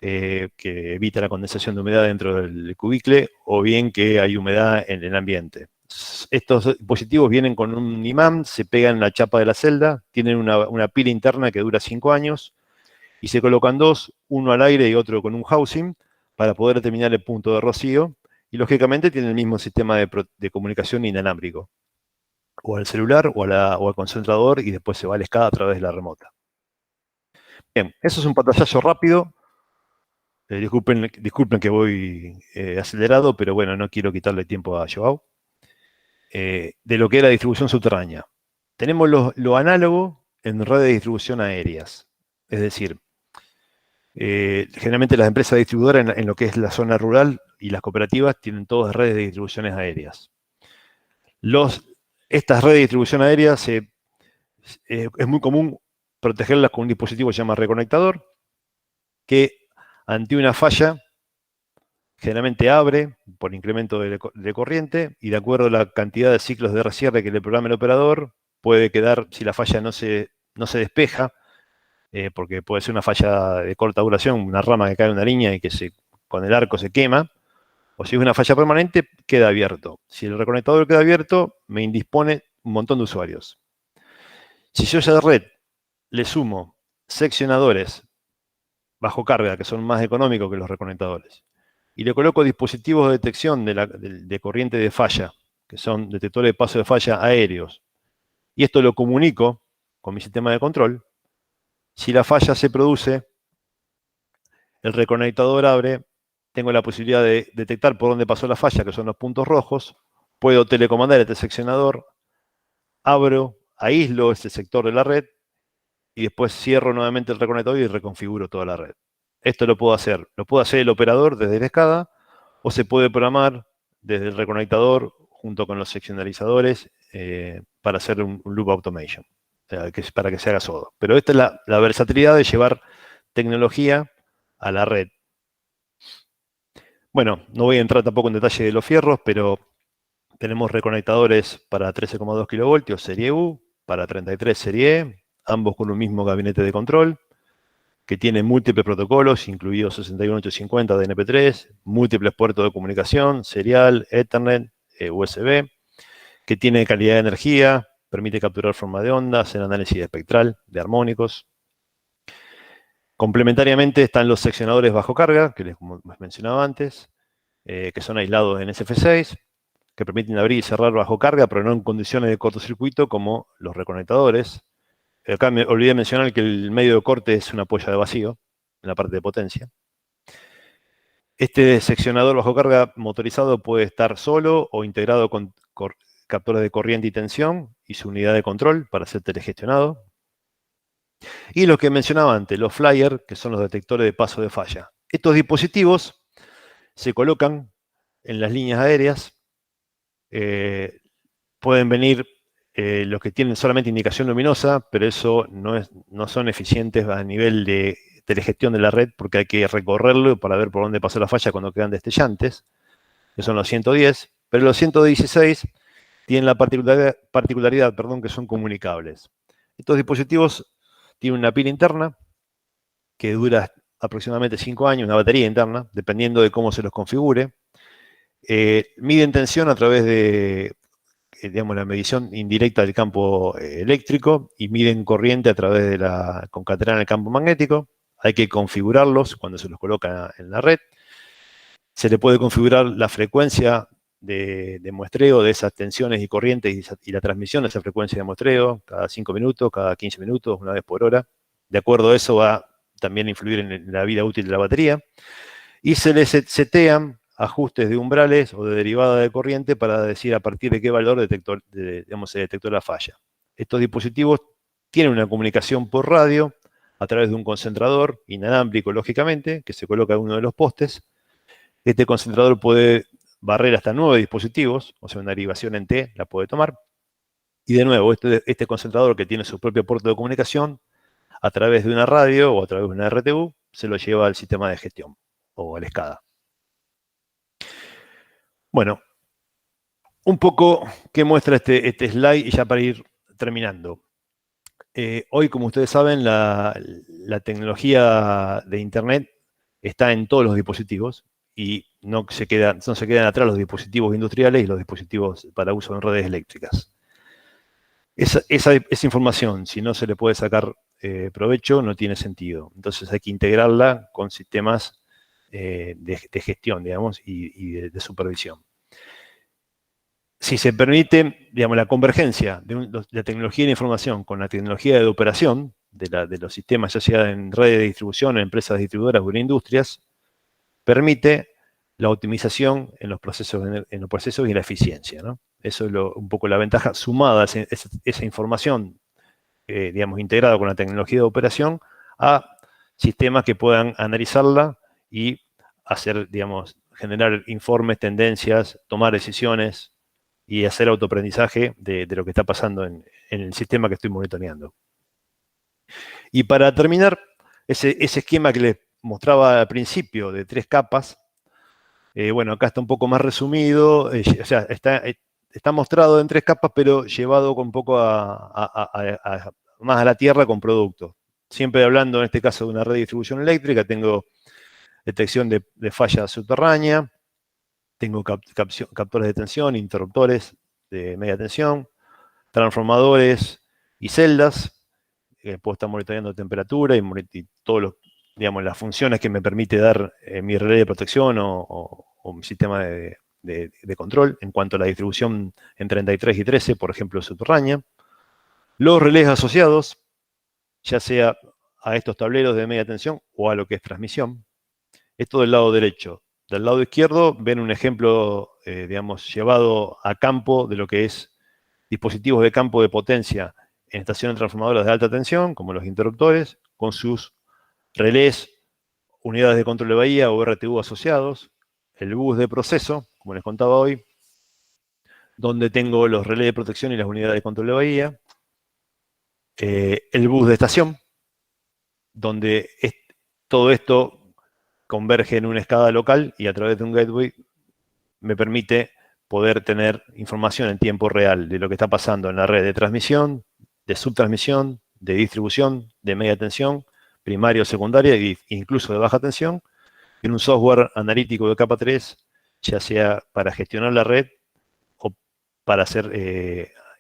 que evita la condensación de humedad dentro del cubicle, o bien que hay humedad en el ambiente. Estos dispositivos vienen con un imán, se pegan en la chapa de la celda, tienen una pila interna que dura 5 años, y se colocan dos, uno al aire y otro con un housing, para poder determinar el punto de rocío, y lógicamente tienen el mismo sistema de comunicación inalámbrico, o al celular o al concentrador, y después se va a la SCADA a través de la remota. Bien, eso es un pantallazo rápido. Disculpen que voy acelerado, pero bueno, no quiero quitarle tiempo a Joao. De lo que es la distribución subterránea. Tenemos lo análogo en redes de distribución aéreas. Es decir, generalmente las empresas distribuidoras en lo que es la zona rural y las cooperativas tienen todas redes de distribuciones aéreas. Estas redes de distribución aérea es muy común protegerlas con un dispositivo que se llama reconectador, que ante una falla generalmente abre por incremento de corriente, y de acuerdo a la cantidad de ciclos de recierre que le programa el operador, puede quedar, si la falla no se despeja, porque puede ser una falla de corta duración, una rama que cae en una línea y que con el arco se quema, o si es una falla permanente, queda abierto. Si el reconectador queda abierto, me indispone un montón de usuarios. Si yo a esa red le sumo seccionadores bajo carga, que son más económicos que los reconectadores, y le coloco dispositivos de detección de corriente de falla, que son detectores de paso de falla aéreos, y esto lo comunico con mi sistema de control, si la falla se produce, el reconectador abre, tengo la posibilidad de detectar por dónde pasó la falla, que son los puntos rojos, puedo telecomandar este seccionador, abro, aíslo ese sector de la red, y después cierro nuevamente el reconectador y reconfiguro toda la red. Esto lo puedo hacer el operador desde la SCADA, o se puede programar desde el reconectador junto con los seccionalizadores para hacer un loop automation, para que se haga solo. Pero esta es la versatilidad de llevar tecnología a la red. Bueno, no voy a entrar tampoco en detalle de los fierros, pero tenemos reconectadores para 13,2 kilovoltios serie U, para 33 serie E, ambos con un mismo gabinete de control, que tiene múltiples protocolos, incluidos 61850 DNP3, múltiples puertos de comunicación, serial, Ethernet, USB, que tiene calidad de energía, permite capturar forma de onda, hacer análisis espectral de armónicos. Complementariamente están los seccionadores bajo carga, que les mencionaba antes, que son aislados en SF6, que permiten abrir y cerrar bajo carga, pero no en condiciones de cortocircuito como los reconectadores. Acá me olvidé mencionar que el medio de corte es una polla de vacío, en la parte de potencia. Este seccionador bajo carga motorizado puede estar solo o integrado con captores de corriente y tensión y su unidad de control para ser telegestionado. Y los que mencionaba antes, los flyers, que son los detectores de paso de falla. Estos dispositivos se colocan en las líneas aéreas. Pueden venir los que tienen solamente indicación luminosa, pero eso no son eficientes a nivel de telegestión de la red, porque hay que recorrerlo para ver por dónde pasó la falla cuando quedan destellantes, que son los 110, pero los 116 tienen la particularidad, que son comunicables. Estos dispositivos tienen una pila interna que dura aproximadamente 5 años, una batería interna, dependiendo de cómo se los configure. Miden tensión a través de la medición indirecta del campo eléctrico, y miden corriente a través de la concatenada del campo magnético. Hay que configurarlos cuando se los coloca en la red. Se le puede configurar la frecuencia de muestreo de esas tensiones y corrientes y la transmisión de esa frecuencia de muestreo cada 5 minutos, cada 15 minutos, una vez por hora. De acuerdo a eso va también a influir en la vida útil de la batería. Y se les setean ajustes de umbrales o de derivada de corriente para decir a partir de qué valor se detectó la falla. Estos dispositivos tienen una comunicación por radio a través de un concentrador inalámbrico, lógicamente, que se coloca en uno de los postes. Este concentrador puede barrer hasta 9 dispositivos, o sea, una derivación en T la puede tomar. Y de nuevo, este concentrador que tiene su propio puerto de comunicación, a través de una radio o a través de una RTU, se lo lleva al sistema de gestión o al SCADA. Bueno, un poco qué muestra este slide y ya para ir terminando. Hoy, como ustedes saben, la tecnología de Internet está en todos los dispositivos y no se quedan atrás los dispositivos industriales y los dispositivos para uso en redes eléctricas. Esa información, si no se le puede sacar provecho, no tiene sentido. Entonces hay que integrarla con sistemas de gestión, digamos, y de supervisión. Si se permite, digamos, la convergencia de la tecnología de información con la tecnología de operación de los sistemas, ya sea en redes de distribución, en empresas distribuidoras o en industrias, permite la optimización en los procesos y la eficiencia, ¿no? Eso es un poco la ventaja sumada a esa información, digamos, integrada con la tecnología de operación a sistemas que puedan analizarla y hacer, digamos, generar informes, tendencias, tomar decisiones y hacer autoaprendizaje de lo que está pasando en el sistema que estoy monitoreando. Y para terminar, ese esquema que les mostraba al principio de 3 capas, bueno, acá está un poco más resumido, o sea, está mostrado en 3 capas, pero llevado un poco más a la tierra con productos. Siempre hablando, en este caso, de una red de distribución eléctrica, tengo detección de falla subterránea, tengo captores de tensión, interruptores de media tensión, transformadores y celdas. Puedo estar monitoreando temperatura y todas las funciones que me permite dar mi relé de protección o mi sistema de control en cuanto a la distribución en 33 y 13, por ejemplo, subterránea. Los relés asociados, ya sea a estos tableros de media tensión o a lo que es transmisión. Esto del lado derecho. Del lado izquierdo ven un ejemplo, digamos, llevado a campo de lo que es dispositivos de campo de potencia en estaciones transformadoras de alta tensión, como los interruptores, con sus relés, unidades de control de bahía o RTU asociados, el bus de proceso, como les contaba hoy, donde tengo los relés de protección y las unidades de control de bahía, el bus de estación, donde todo esto converge en una escala local y a través de un gateway me permite poder tener información en tiempo real de lo que está pasando en la red de transmisión, de subtransmisión, de distribución, de media tensión, primaria o secundaria e incluso de baja tensión, en un software analítico de capa 3, ya sea para gestionar la red o para hacer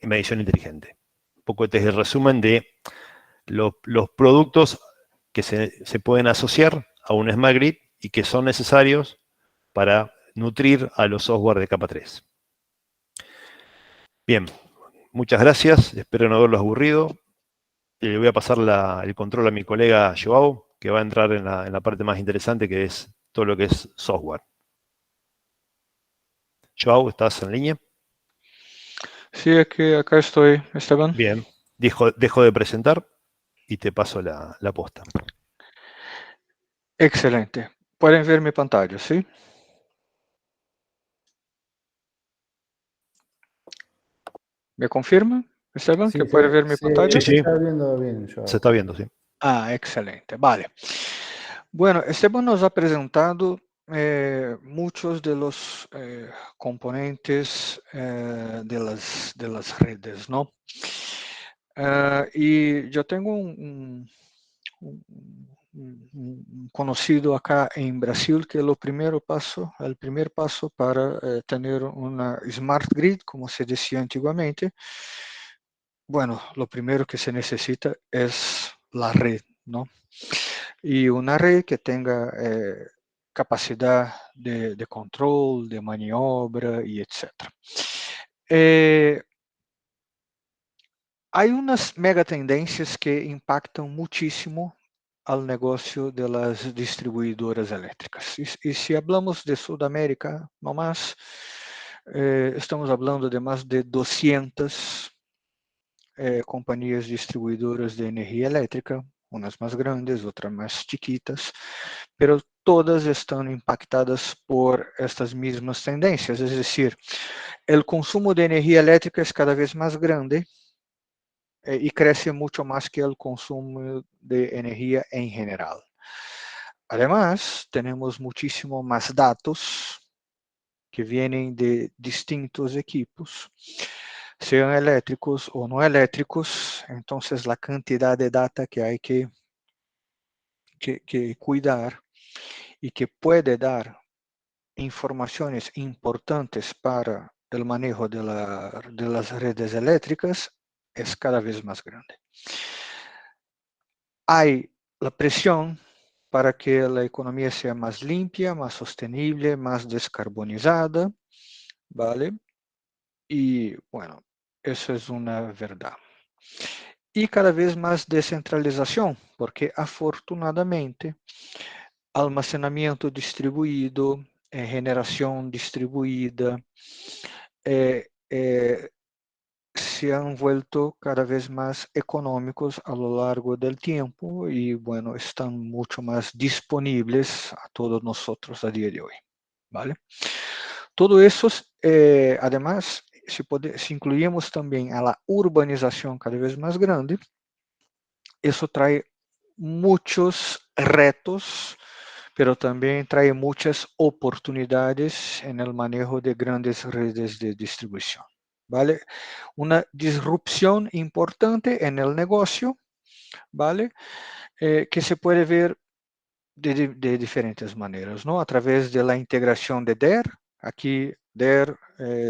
medición inteligente. Un poco este es el resumen de los productos que se pueden asociar a un Smart Grid y que son necesarios para nutrir a los software de capa 3. Bien, muchas gracias, espero no haberlos aburrido. Le voy a pasar el control a mi colega Joao, que va a entrar en la parte más interesante, que es todo lo que es software. Joao, ¿estás en línea? Sí, acá estoy, Esteban. Bien, dejo de presentar y te paso la posta. Excelente. Pueden ver mi pantalla, ¿sí? ¿Me confirma, Esteban, Sí, que puede ver mi pantalla? Sí, sí. está viendo bien, Joao. Se está viendo, sí. Ah, excelente, vale. Bueno, Esteban nos ha presentado muchos de los componentes de las redes, ¿no? Y yo tengo un conocido acá en Brasil que el primer paso para tener una smart grid, como se decía antiguamente, bueno, lo primero que se necesita es la red, ¿no? Y una red que tenga capacidad de control, de maniobra y etc. Hay unas megatendencias que impactan muchísimo al negocio de las distribuidoras elétricas. Y si hablamos de Sudamérica, no más, estamos hablando de más de 200 companhias distribuidoras de energia elétrica, umas mais grandes, outras mais chiquitas, pero todas estão impactadas por estas mesmas tendências, es decir, o consumo de energia elétrica é cada vez mais grande e cresce muito mais que o consumo de energia em geral. Además, temos muitíssimo mais dados que vêm de distintos equipos, sean elétricos ou não elétricos, então a quantidade de data que há que cuidar e que pode dar informações importantes para o manejo de las redes elétricas é cada vez mais grande. Há a pressão para que a economia seja mais limpa, mais sostenible, mais descarbonizada, ¿vale? E, bueno, isso é uma verdade. E cada vez mais descentralização, porque afortunadamente almacenamento distribuído, generação distribuída, se han vuelto cada vez más económicos a lo largo del tiempo y bueno, están mucho más disponibles a todos nosotros a día de hoy, ¿vale? Todo eso, además, si incluimos también a la urbanización cada vez más grande, eso trae muchos retos, pero también trae muchas oportunidades en el manejo de grandes redes de distribución. ¿Vale? Una disrupción importante en el negocio, ¿vale? Que se puede ver de diferentes maneras, ¿no? A través de la integración de DER, aquí DER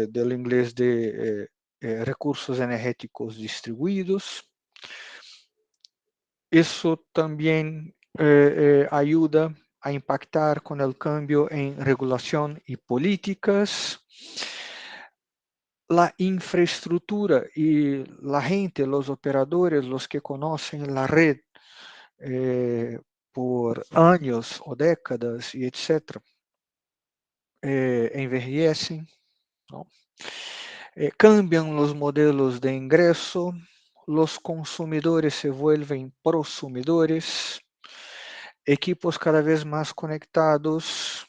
del inglés de recursos energéticos distribuidos. Eso también ayuda a impactar con el cambio en regulación y políticas. La infraestructura y la gente, los operadores, los que conocen la red por años o décadas y etcétera, envejecen, ¿no? Cambian los modelos de ingreso, los consumidores se vuelven prosumidores, equipos cada vez más conectados,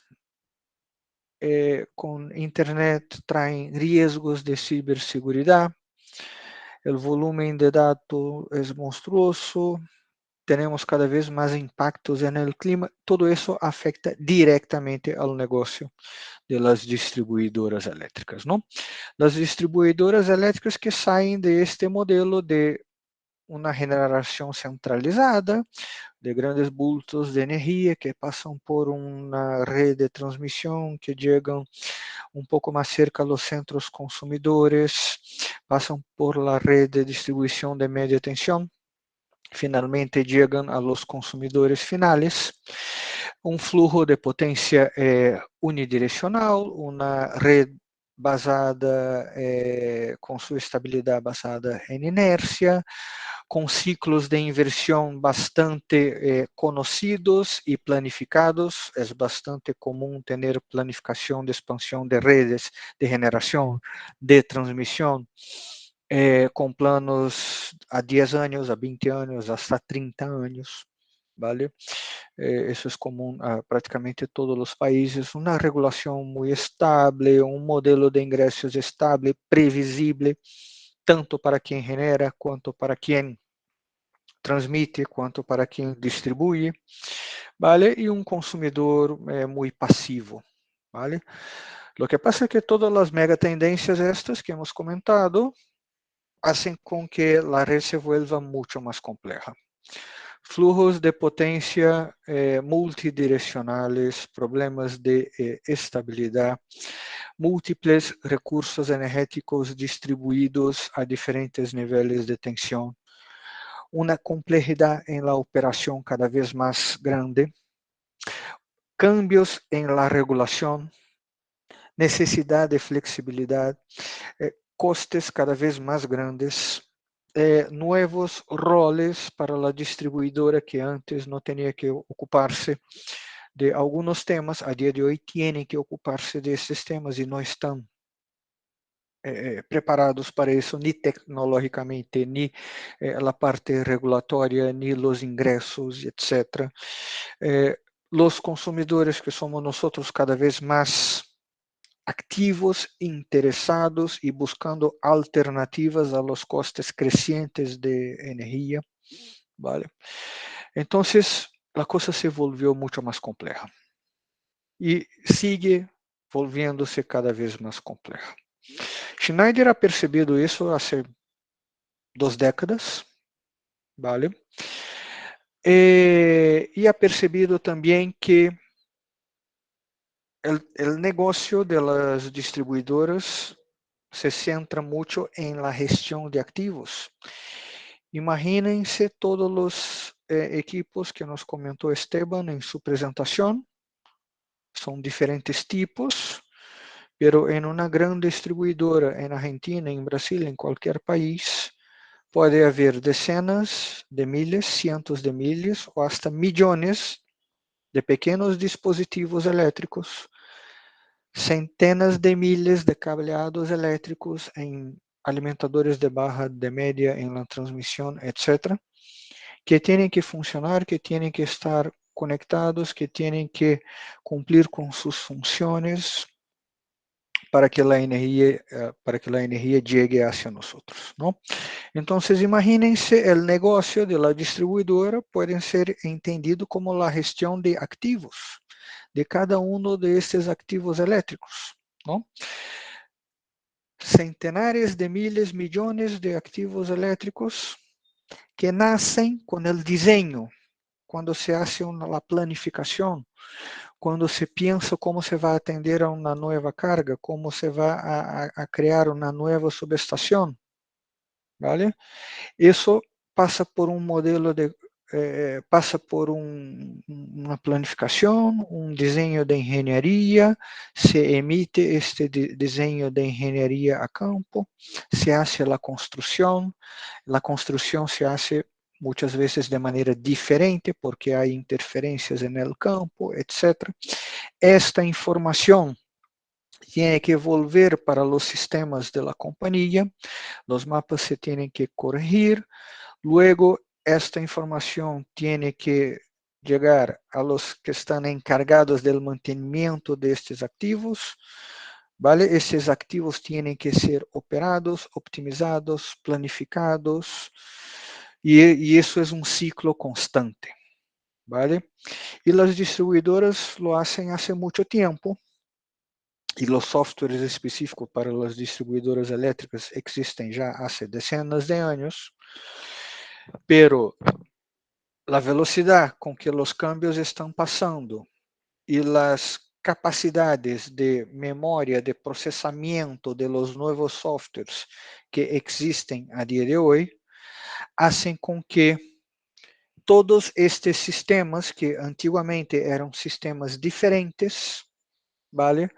com internet traem riesgos de ciberseguridad, o volume de dados é monstruoso, temos cada vez mais impactos no clima, todo isso afeta diretamente ao negócio das distribuidoras elétricas, não? As distribuidoras elétricas que saem deste modelo de uma generação centralizada, de grandes bultos de energia que passam por uma rede de transmissão que chegam pouco mais cerca aos centros consumidores, passam por la rede de distribuição de média tensão, finalmente chegam a los consumidores finales, flujo de potência unidirecional, uma rede basada com sua estabilidade basada em inércia, com ciclos de inversão bastante conhecidos e planificados. É bastante comum ter planificação de expansão de redes de generação, de transmissão, com planos a 10 anos, a 20 anos, hasta 30 anos. ¿Vale? Eso es común a prácticamente todos los países, una regulación muy estable, un modelo de ingresos estable, previsible, tanto para quien genera, cuanto para quien transmite, cuanto para quien distribuye, ¿vale? Y un consumidor muy pasivo, ¿vale? Lo que pasa es que todas las megatendencias estas que hemos comentado hacen con que la red se vuelva mucho más compleja. Flujos de potência multidirecionais, problemas de estabilidade, múltiples recursos energéticos distribuídos a diferentes níveis de tensão, uma complexidade em la operação cada vez mais grande, cambios em la regulação, necessidade de flexibilidade, costes cada vez mais grandes, nuevos roles para la distribuidora que antes no tenía que ocuparse de algunos temas, a día de hoy tienen que ocuparse de estos temas y no están preparados para isso, ni tecnologicamente, ni a parte regulatória, ni os ingressos, etc. Os consumidores que somos nós cada vez mais activos, interessados e buscando alternativas a los costes crescentes de energia, ¿vale? Então, a coisa se volviu muito mais complexa e sigue volviendo-se cada vez mais complexa. Schneider ha percebido isso há 2 décadas, ¿vale? E ha percebido também que o negócio das distribuidoras se centra muito em la gestão de ativos. Imagínense todos os equipos que nos comentou Esteban em sua apresentação. São diferentes tipos, pero em uma grande distribuidora, em Argentina, em Brasil, em qualquer país, pode haver dezenas de milhas, cientos de milhas ou hasta milhões de pequenos dispositivos elétricos, centenas de milhas de cableados elétricos em alimentadores de barra, de média, em la transmissão, etc., que têm que funcionar, que têm que estar conectados, que têm que cumprir com suas funções para que a energia llegue hacia nosotros, ¿no? Entonces, imagínense, el negocio de la distribuidora puede ser entendido como la gestión de activos, de cada uno de estos activos eléctricos, ¿no? Centenares de miles, millones de activos eléctricos que nacen con el diseño, quando se hace a planificação, quando se pensa como se vai atender a uma nova carga, como se vai a criar uma nova subestação, ¿vale? Isso passa por um modelo passa por uma planificação, desenho de engenharia, se emite este desenho de engenharia a campo, se hace a construção se hace muitas vezes de maneira diferente, porque há interferências no campo, etc. Esta informação tem que volver para os sistemas da companhia, os mapas se têm que corrigir, luego esta informação tem que chegar a los que estão encargados do mantenimento destes ativos, ¿vale? Esses ativos têm que ser operados, optimizados, planificados, e isso é um ciclo constante, ¿vale? E as distribuidoras lo hacen hace muito tempo, e os softwares específicos para as distribuidoras elétricas existem já há dezenas de anos, pero a velocidade com que os cambios estão passando e as capacidades de memória, de processamento de los novos softwares que existem a dia de hoje, fazem com que todos estes sistemas, que antigamente eram sistemas diferentes, ¿vale?,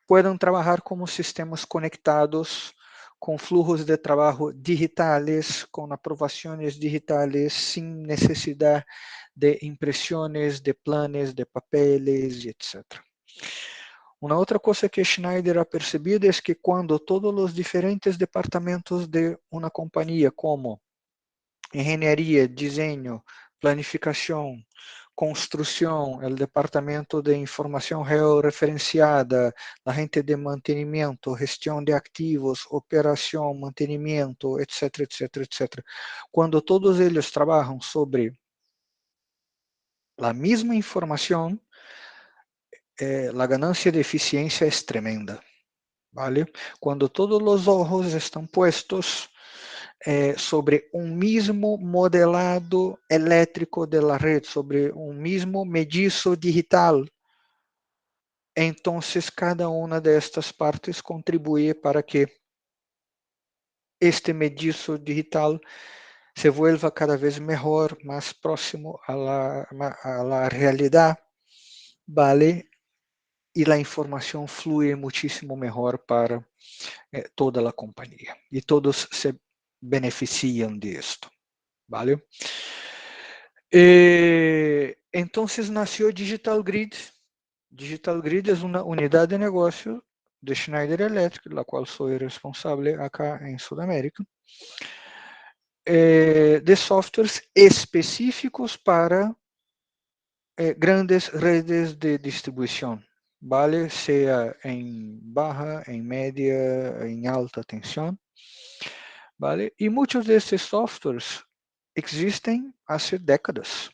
puedan trabalhar como sistemas conectados, com fluxos de trabalho digitais, com aprovações digitais, sem necessidade de impressões, de planos, de papéis, etc. Uma outra coisa que Schneider ha percebido é que quando todos os diferentes departamentos de uma companhia, como engenharia, desenho, planificação, construção, o departamento de informação georreferenciada, a gente de mantenimento, gestão de ativos, operação, mantenimento, etc., etc., etc. Quando todos eles trabalham sobre a mesma informação, a ganância de eficiência é tremenda, ¿vale? Quando todos os olhos estão puestos sobre mesmo modelado elétrico de la red, sobre mesmo mediço digital, então cada uma destas partes contribui para que este mediço digital se vuelva cada vez melhor, mais próximo a la realidade, ¿vale? E a informação flui muitíssimo melhor para toda a companhia. E todos se benefician de esto, ¿vale? Entonces nació Digital Grid. Digital Grid es una unidad de negocio de Schneider Electric, la cual soy responsable acá en Sudamérica, de softwares específicos para grandes redes de distribución, ¿vale? Sea en baja, en media, en alta tensión, ¿vale? Y muchos de estos softwares existen hace décadas,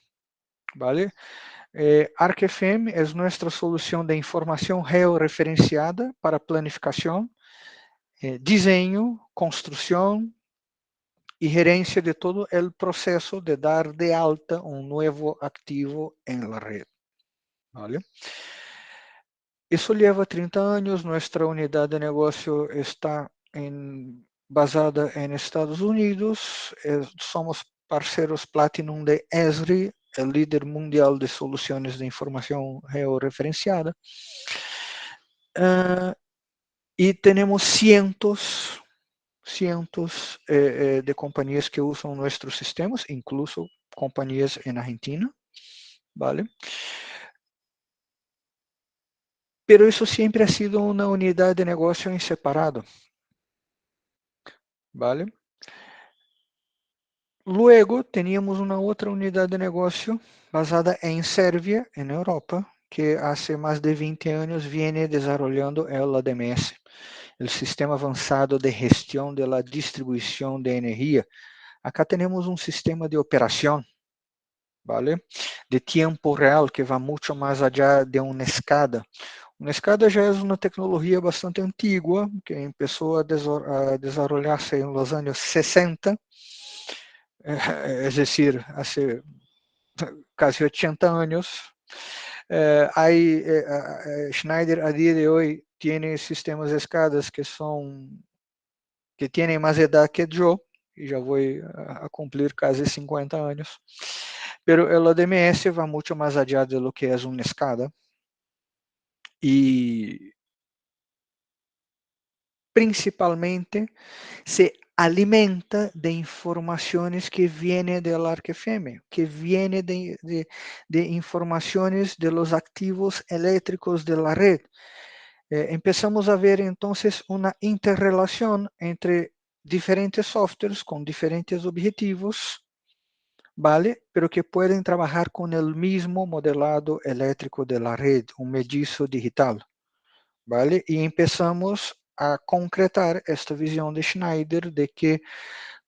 ¿vale? ArcFM es nuestra solución de información georreferenciada para planificación, diseño, construcción y gerencia de todo el proceso de dar de alta un nuevo activo en la red, ¿vale? Eso lleva 30 años, nuestra unidad de negocio está basada en Estados Unidos, somos parceros Platinum de Esri, el líder mundial de soluciones de información georreferenciada, y tenemos cientos de compañías que usan nuestros sistemas, incluso compañías en Argentina, ¿vale? Pero eso siempre ha sido una unidad de negocio en separado, ¿vale? Luego teníamos una otra unidad de negocio basada en Serbia, en Europa, que hace más de 20 años viene desarrollando el ADMS, el Sistema Avançado de Gestión de la Distribución de Energía. Acá tenemos un sistema de operación, ¿vale? De tiempo real, que va mucho más allá de una SCADA. Una SCADA ya es una tecnología bastante antigua, que empezó a desarrollarse en los años 60, es decir, hace casi 80 años. Schneider a día de hoy tiene sistemas de SCADAs que tienen más edad que yo, y ya voy a cumplir casi 50 años. Pero el ADMS va mucho más allá de lo que es una SCADA y principalmente se alimenta de informaciones que vienen del ArcFM, que vienen de informaciones de los activos eléctricos de la red. Empezamos a ver entonces una interrelación entre diferentes softwares con diferentes objetivos, ¿vale? Pero que pueden trabajar con el mismo modelado eléctrico de la red, un mellizo digital, ¿vale? Y empezamos a concretar esta visión de Schneider de que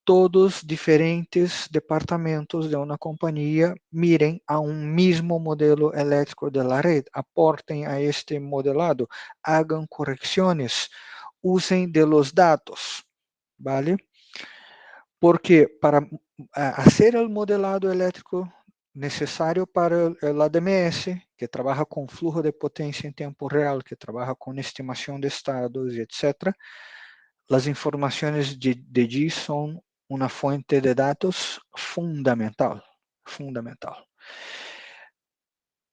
todos diferentes departamentos de una compañía miren a un mismo modelo eléctrico de la red, aporten a este modelado, hagan correcciones, usen de los datos, ¿vale? Porque para hacer el modelado eléctrico necesario para el ADMS, que trabaja con flujo de potencia en tiempo real, que trabaja con estimación de estados, etc., las informaciones de allí son una fuente de datos fundamental, fundamental.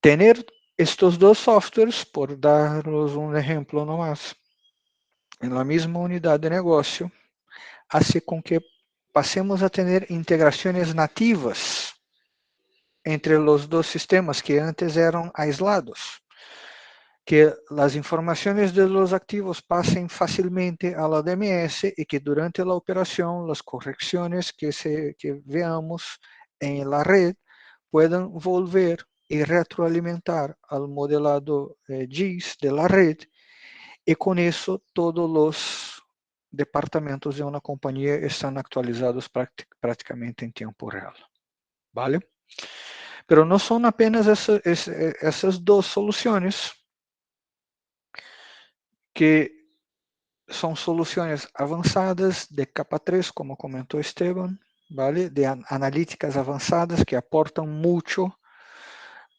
Tener estos dos softwares, por daros un ejemplo nomás, en la misma unidad de negocio, hace con que pasemos a tener integraciones nativas entre los dos sistemas que antes eran aislados, que las informaciones de los activos pasen fácilmente a la DMS y que durante la operación las correcciones que veamos en la red puedan volver y retroalimentar al modelado GIS de la red, y con eso todos los departamentos de una compañía están actualizados prácticamente en tiempo real, ¿vale? Pero no son apenas esas dos soluciones, que son soluciones avanzadas de capa 3, como comentó Esteban, ¿vale? De analíticas avanzadas que aportan mucho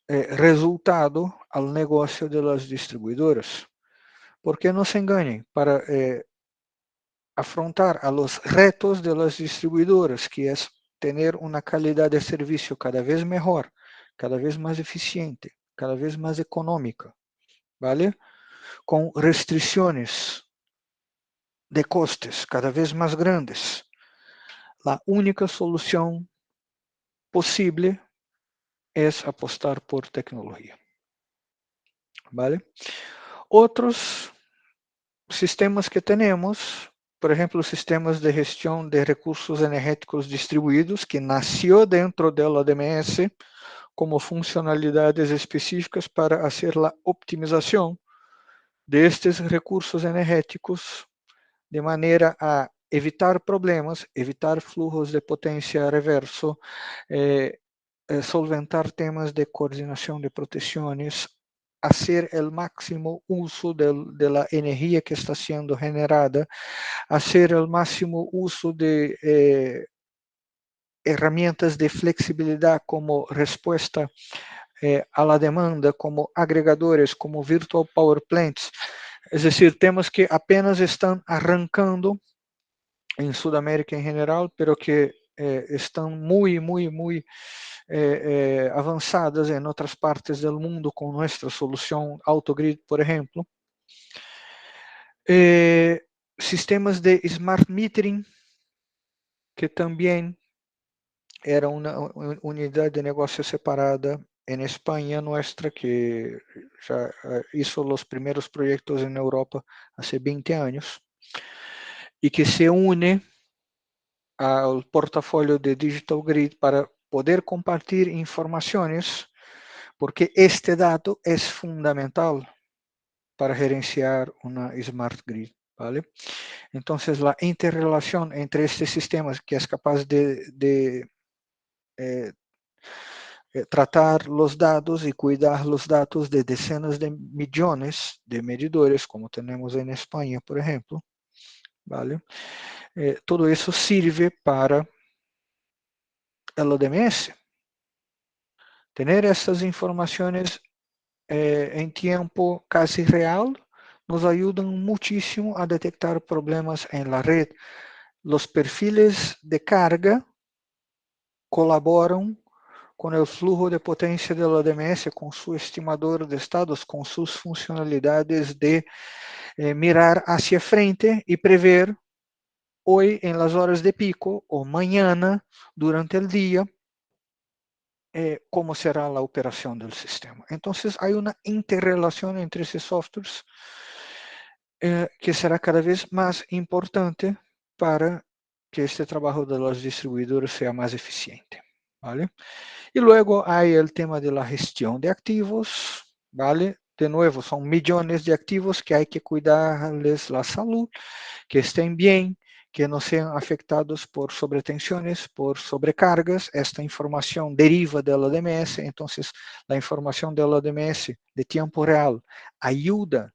resultado al negocio de las distribuidoras. Porque no se engañen, para afrontar a los retos de las distribuidoras, que es tener una calidad de servicio cada vez mejor, cada vez más eficiente, cada vez más económica, ¿vale? Con restricciones de costes cada vez más grandes. la única solución posible es apostar por tecnología. ¿Vale? Otros sistemas que tenemos, por ejemplo, sistemas de gestión de recursos energéticos distribuidos, que nació dentro de la ODMS como funcionalidades específicas para hacer la optimización de estes recursos energéticos de maneira a evitar problemas, evitar fluxos de potência reverso, solventar temas de coordenação de proteções, hacer el máximo uso de la energía que está siendo generada, hacer el máximo uso de herramientas de flexibilidad como respuesta a la demanda, como agregadores, como virtual power plants. Es decir, temas que apenas están arrancando en Sudamérica en general, pero que están muy avançadas em outras partes do mundo com nossa solução AutoGrid, por exemplo. Sistemas de smart metering, que também era uma unidade de negócio separada em Espanha nossa, que já hizo os primeiros projetos em Europa há 20 anos, e que se une ao portafolio de Digital Grid para poder compartir informações, porque este dado é fundamental para gerenciar uma Smart Grid, ¿vale? Então, a interrelação entre estes sistemas, que é capaz de tratar os dados e cuidar os dados de dezenas de milhões de medidores, como temos em Espanha, por exemplo, ¿vale? Todo isso sirve para el ODMS. Tener essas informações em tempo casi real nos ayudan muchísimo a detectar problemas en la red. Los perfiles de carga colaboran con el flujo de potencia del ODMS, con su estimador de estados, con sus funcionalidades de mirar hacia frente y prever hoy en las horas de pico o mañana durante el día como será a operação do sistema. Então, há uma interrelação entre esses softwares que será cada vez mais importante para que este trabalho dos distribuidores seja mais eficiente, ¿vale? E logo há o tema de la gestão de ativos, ¿vale? De novo, são milhões de ativos que há que cuidarles a saúde, que estén bem, que não sejam afetados por sobretensiones, por sobrecargas. Esta informação deriva da ODMS, então a informação da ODMS de tempo real ajuda,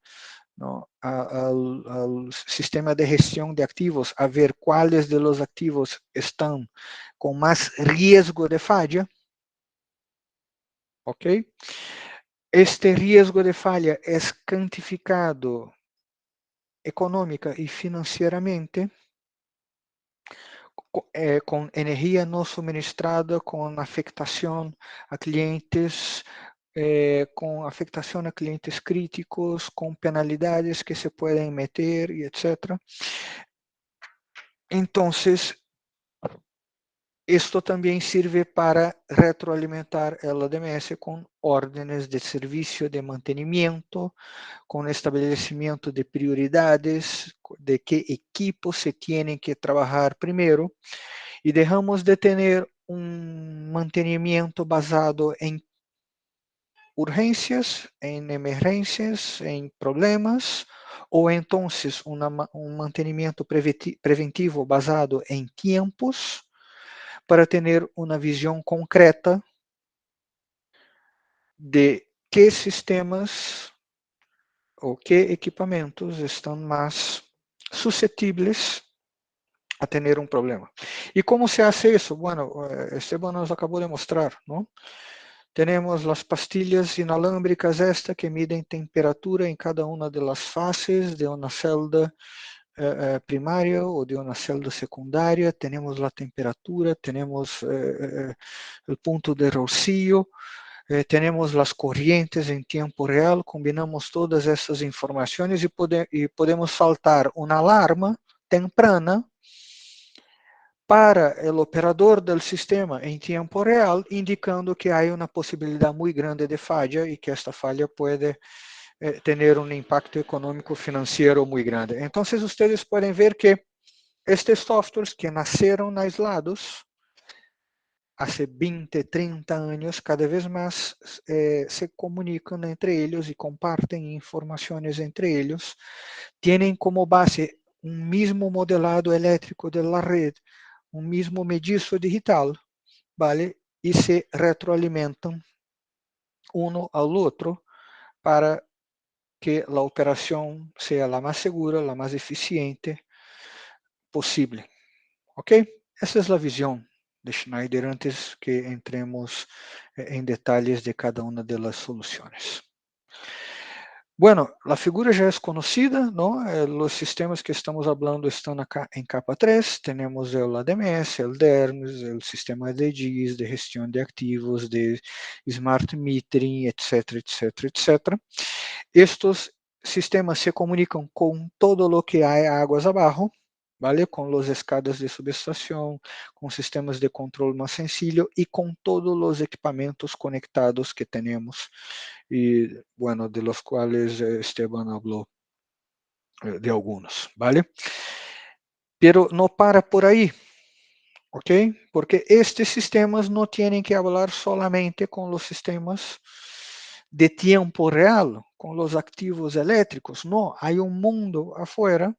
¿no?, ao sistema de gestão de ativos a ver quais de los ativos estão com mais risco de falha, ¿ok? Este risco de falha é quantificado econômica e financeiramente com energia não suministrada, com afetação a clientes, com afetação a clientes críticos, com penalidades que se podem meter e etc. Então, isto também serve para retroalimentar a ODMS com ordens de serviço de mantenimento, com estabelecimento de prioridades, de que equipos se têm que trabalhar primeiro, e deixamos de ter mantenimento basado em urgências, em emergências, em problemas, ou então mantenimento preventivo basado em tempos, para ter uma visão concreta de que sistemas ou que equipamentos estão mais suscetíveis a ter problema. E como se hace isso? Bueno, Esteban nos acabou de mostrar, ¿no? Temos as pastilhas inalâmbricas que medem temperatura em cada uma das fases de uma celda primária ou de uma celda secundária. Temos a temperatura, temos o ponto de rocío, temos as correntes em tempo real. Combinamos todas essas informações e podemos saltar uma alarma temprana para el operador del sistema en tiempo real, indicando que hay una posibilidad muy grande de falla y que esta falla puede tener un impacto económico financiero muy grande. Entonces ustedes pueden ver que estos softwares que nacieron aislados hace 20, 30 años, cada vez más se comunican entre ellos y comparten informaciones entre ellos, tienen como base un mismo modelado eléctrico de la red, un mismo medizo digital, ¿vale? Y se retroalimentan uno al otro para que la operación sea la más segura, la más eficiente posible. ¿Ok? Esa es la visión de Schneider antes que entremos en detalles de cada una de las soluciones. Bueno, la figura ya es conocida, ¿no? Los sistemas que estamos hablando están acá en capa 3. Tenemos el ADMS, el DERMS, el sistema de GIS, de gestión de activos, de Smart Metering, etcétera, etcétera, etcétera. Estos sistemas se comunican con todo lo que hay aguas abajo, ¿vale? Con los escadas de subestación, con sistemas de control más sencillo y con todos los equipamientos conectados que tenemos y, bueno, de los cuales Esteban habló de algunos, ¿vale? Pero no para por ahí, ¿ok? Porque estos sistemas no tienen que hablar solamente con los sistemas de tiempo real, con los activos eléctricos, no, hay un mundo afuera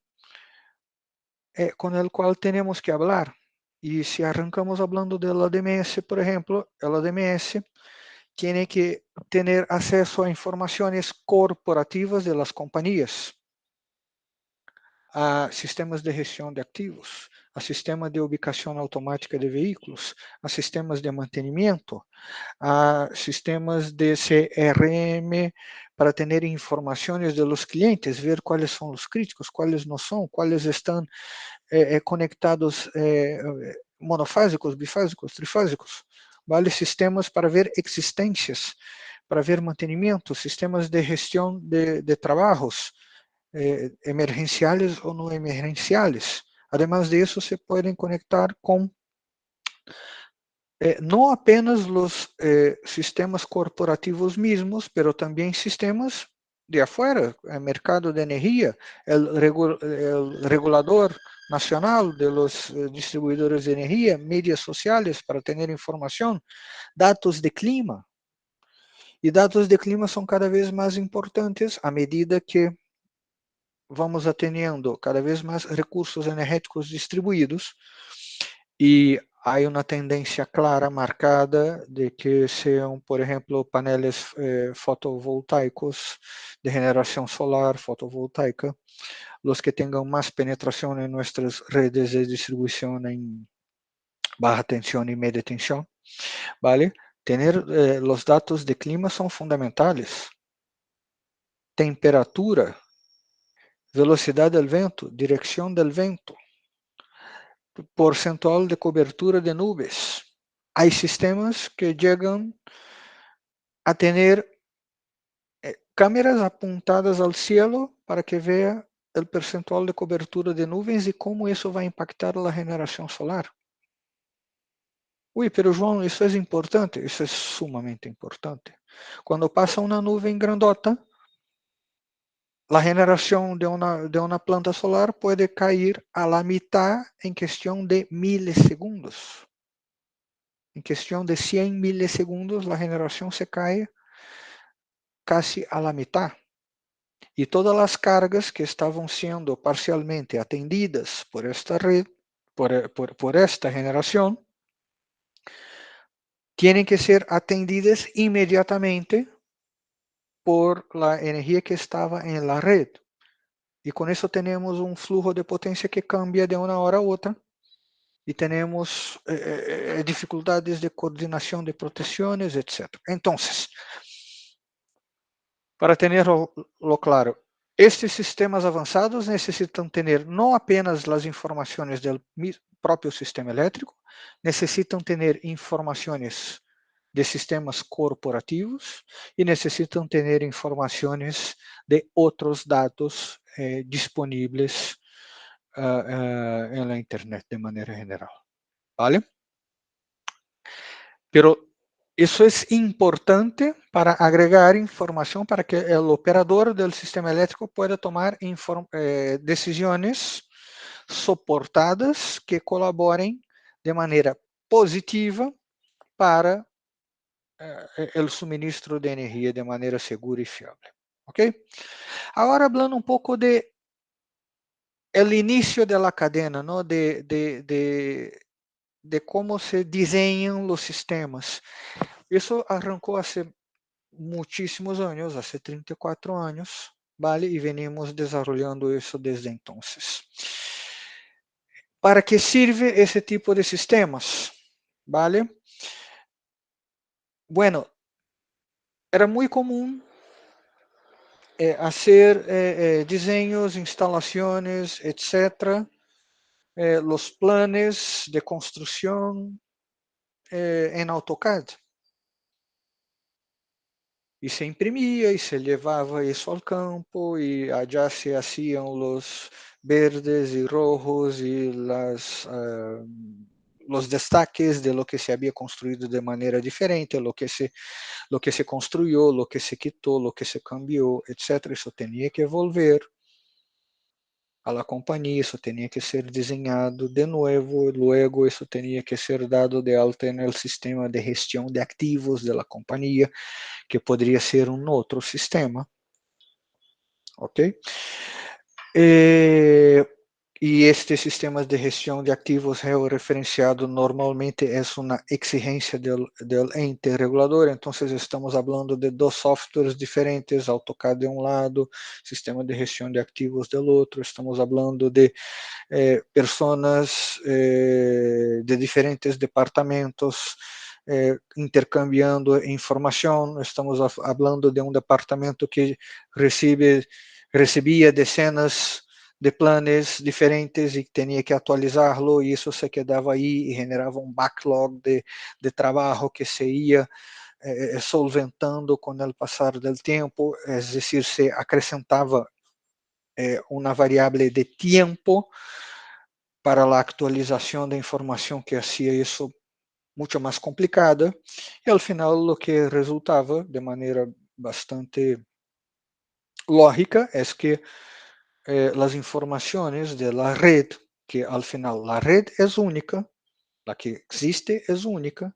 con el cual tenemos que hablar. Y si arrancamos hablando del ADMS, por ejemplo, el ADMS tiene que tener acceso a informaciones corporativas de las compañías, a sistemas de gestión de activos, a sistemas de ubicación automática de vehículos, a sistemas de mantenimiento, a sistemas de CRM para tener informaciones de los clientes, ver cuáles son los críticos, cuáles no son, cuáles están conectados monofásicos, bifásicos, trifásicos, ¿vale? Sistemas para ver existencias, para ver mantenimiento, sistemas de gestión de trabajos, emergenciales o no emergenciales. Además de eso, se pueden conectar con no apenas los sistemas corporativos mismos, pero también sistemas de afuera, el mercado de energía, el regulador nacional de los distribuidores de energía, medios sociales para tener información, datos de clima. Y datos de clima son cada vez más importantes a medida que vamos teniendo cada vez más recursos energéticos distribuídos y hay una tendencia clara, marcada, de que sean, por ejemplo, paneles fotovoltaicos de generación solar fotovoltaica, los que tengan más penetración en nuestras redes de distribución en baja tensión y media tensión, ¿vale? Tener los datos de clima son fundamentales. Temperatura, velocidad del viento, dirección del viento, porcentual de cobertura de nubes. Hay sistemas que llegan a tener cámaras apuntadas al cielo para que vea el percentual de cobertura de nubes y cómo eso va a impactar la generación solar. Uy, pero João, eso es importante. Eso es sumamente importante. Cuando pasa una nube grandota, la generación de una planta solar puede caer a la mitad en cuestión de milisegundos. En cuestión de 100 milisegundos, la generación se cae casi a la mitad. Y todas las cargas que estaban siendo parcialmente atendidas por esta red, por esta generación, tienen que ser atendidas inmediatamente por la energía que estaba en la red. Y con eso tenemos un flujo de potencia que cambia de una hora a otra y tenemos dificultades de coordinación de protecciones, etc. Entonces, para tenerlo claro, estes sistemas avançados necessitam ter não apenas as informações do próprio sistema elétrico, necessitam ter informações de sistemas corporativos e necessitam ter informações de outros dados disponíveis na internet de maneira geral. ¿vale? Pero eso es importante para agregar información para que el operador del sistema eléctrico pueda tomar decisiones soportadas que colaboren de manera positiva para el suministro de energía de manera segura y fiable. ¿Ok? Ahora hablando un poco de el inicio de la cadena, ¿no? De cómo se diseñan los sistemas. Eso arrancó hace muchísimos años, hace 34 años, ¿vale? Y venimos desarrollando eso desde entonces. ¿Para qué sirve ese tipo de sistemas? ¿Vale? Bueno, era muy común hacer diseños, instalaciones, etcétera, los planes de construcción en AutoCAD. Y se imprimía y se llevaba eso al campo y allá se hacían los verdes y rojos y los destaques de lo que se había construido de manera diferente, lo que se construyó, lo que se quitó, lo que se cambió, etc. Eso tenía que volver a la compañía, eso tenía que ser diseñado de nuevo, luego eso tenía que ser dado de alta en el sistema de gestión de activos de la compañía, que podría ser un otro sistema, ¿ok? Y este sistema de gestión de activos georreferenciado normalmente es una exigencia del ente regulador, entonces estamos hablando de dos softwares diferentes, AutoCAD de un lado, sistema de gestión de activos del otro, estamos hablando de personas de diferentes departamentos intercambiando información, estamos hablando de un departamento que recebía decenas de planes diferentes y tenía que actualizarlo y eso se quedaba ahí y generaba un backlog de trabajo que se ia solventando con el pasar del tiempo, es decir, se acrescentava uma variável de tempo para a atualização da informação que hacía isso muito mais complicada e ao final o que resultava de maneira bastante lógica é que as informações de la red, que ao final a red é única, a que existe é única,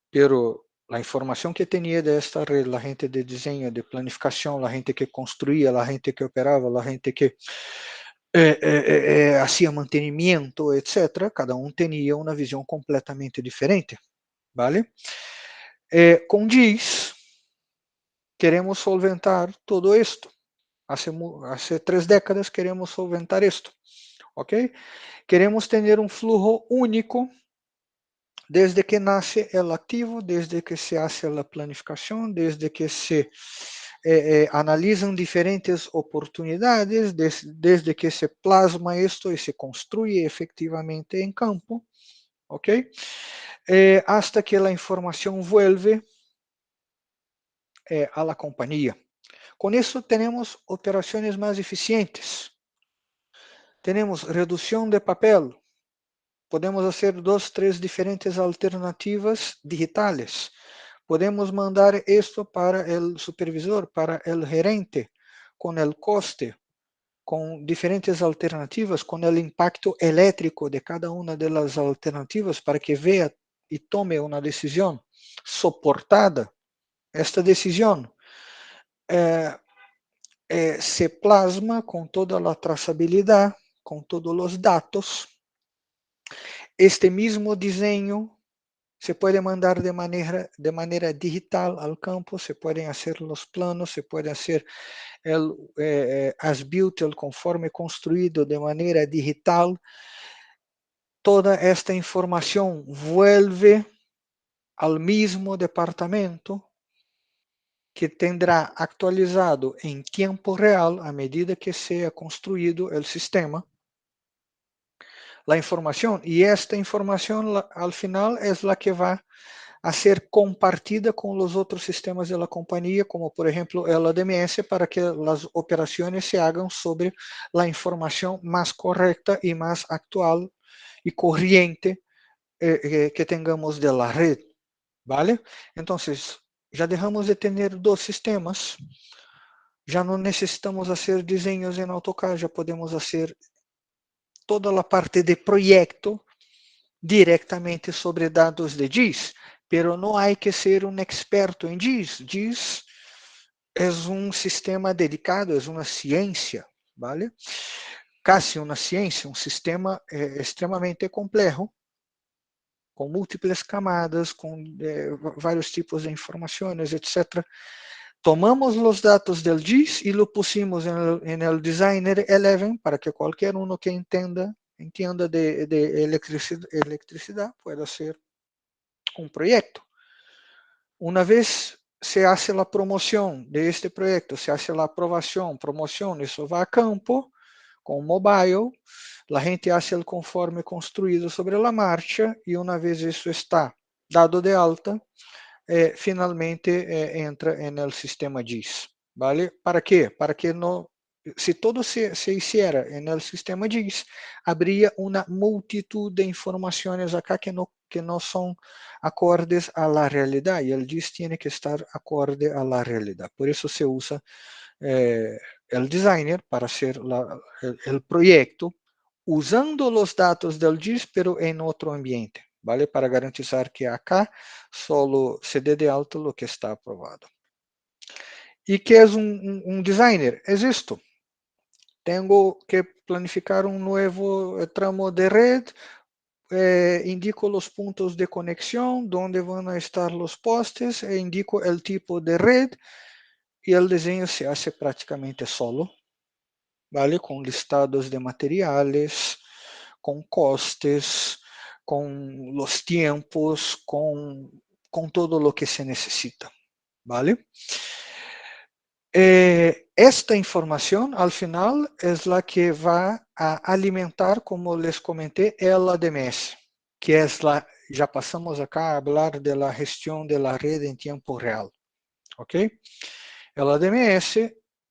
pero a informação que tinha desta rede, a gente de desenho, de planificação, a gente que construía, a gente que operava, a gente que hacía mantenimiento, etc., cada um tinha uma visão completamente diferente, ¿vale? Com GIS, queremos solventar todo esto. Hace 3 décadas queremos solventar esto, ¿ok? Queremos ter um flujo único desde que nace el activo, desde que se hace la planificación, desde que se analizan diferentes oportunidades, desde que se plasma esto y se construye efectivamente en campo, ¿ok? Hasta que la información vuelve a la compañía. Con eso tenemos operaciones más eficientes. Tenemos reducción de papel. Podemos hacer 2, 3 diferentes alternativas digitales. Podemos mandar esto para el supervisor, para el gerente, con el coste, con diferentes alternativas, con el impacto eléctrico de cada una de las alternativas para que vea y tome una decisión soportada. Esta decisión se plasma con toda la trazabilidad, con todos los datos. Este mismo diseño se puede mandar de manera digital al campo, se pueden hacer los planos, se puede hacer el as-built, el conforme construido de manera digital. Toda esta información vuelve al mismo departamento que tendrá actualizado en tiempo real a medida que sea construido el sistema la información, y esta información al final es la que va a ser compartida con los otros sistemas de la compañía, como por ejemplo el ADMS, para que las operaciones se hagan sobre la información más correcta y más actual y corriente que tengamos de la red, ¿vale? Entonces, ya dejamos de tener dos sistemas, ya no necesitamos hacer diseños en AutoCAD, ya podemos hacer toda a parte de proyecto directamente sobre dados de GIS, pero não há que ser um experto em GIS. GIS é um sistema dedicado, é uma ciência, vale? Casi uma ciência, um sistema extremamente complexo, com múltiplas camadas, com vários tipos de informações, etc. Tomamos os dados del GIS e lo pusimos en el Designer 11 para que qualquer uno que entienda de electricidad pueda hacer un proyecto. Una vez se hace la promoción de este proyecto, se hace la aprobación, promoción, eso va a campo con mobile, la gente hace el conforme construido sobre la marcha y una vez eso está dado de alta, finalmente entra en el sistema GIS, ¿vale? ¿Para qué? Para que no, si todo se hiciera en el sistema GIS, habría una multitud de informaciones acá que no son acordes a la realidad y el GIS tiene que estar acorde a la realidad. Por eso se usa el designer para hacer el proyecto usando los datos del GIS, pero en otro ambiente, ¿vale? Para garantizar que acá solo se dé de alta lo que está aprobado. ¿Y qué es un designer? Es esto. Tengo que planificar un nuevo tramo de red, indico los puntos de conexión, dónde van a estar los postes, indico el tipo de red y el diseño se hace prácticamente solo, ¿vale? Con listados de materiales, con costes, con los tiempos, con todo lo que se necesita, ¿vale? Esta información al final es la que va a alimentar, como les comenté, el ADMS, que es ya pasamos acá a hablar de la gestión de la red en tiempo real, ¿ok? El ADMS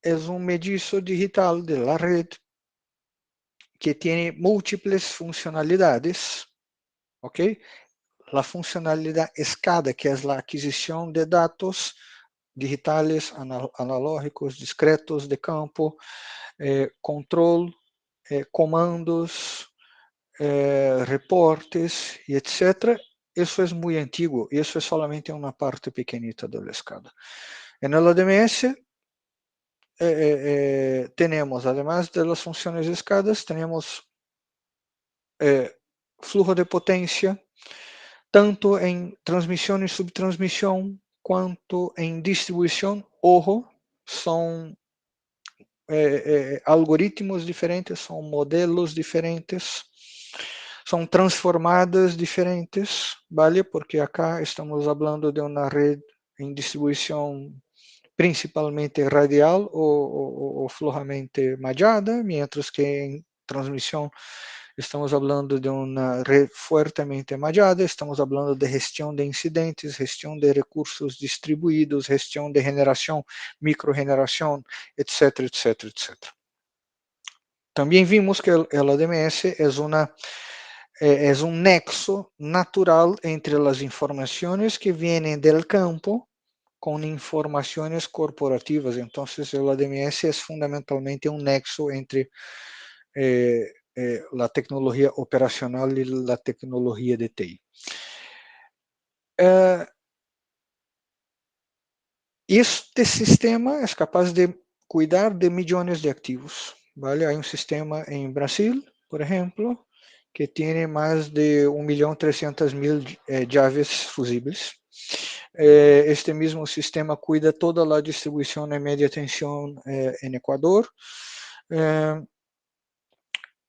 es un medizo digital de la red que tiene múltiples funcionalidades, ¿ok? La funcionalidad SCADA, que es la adquisición de datos digitales, analógicos, discretos de campo, control, comandos, reportes, y etc. Eso es muy antiguo y eso es solamente una parte pequeñita del SCADA. En el ADMS tenemos, además de las funciones SCADA, tenemos flujo de potencia, tanto em transmissão e subtransmissão, quanto em distribuição. Ojo, são algoritmos diferentes, são modelos diferentes, são transformadas diferentes, ¿vale? Porque acá estamos falando de uma rede em distribuição principalmente radial ou flojamente mallada, mientras que em transmissão estamos falando de uma rede fuertemente mallada, estamos falando de gestão de incidentes, gestão de recursos distribuídos, gestão de generação, microgeneração, etc, etc, etc. Também vimos que o ADMS é um nexo natural entre as informações que vêm do campo com informações corporativas. Então, o ADMS é fundamentalmente um nexo entre la tecnología operacional y la tecnología de TI. Este sistema es capaz de cuidar de millones de activos, ¿vale? Hay un sistema en Brasil, por ejemplo, que tiene más de 1.300.000 llaves fusibles. Este mismo sistema cuida toda la distribución de media tensión en Ecuador.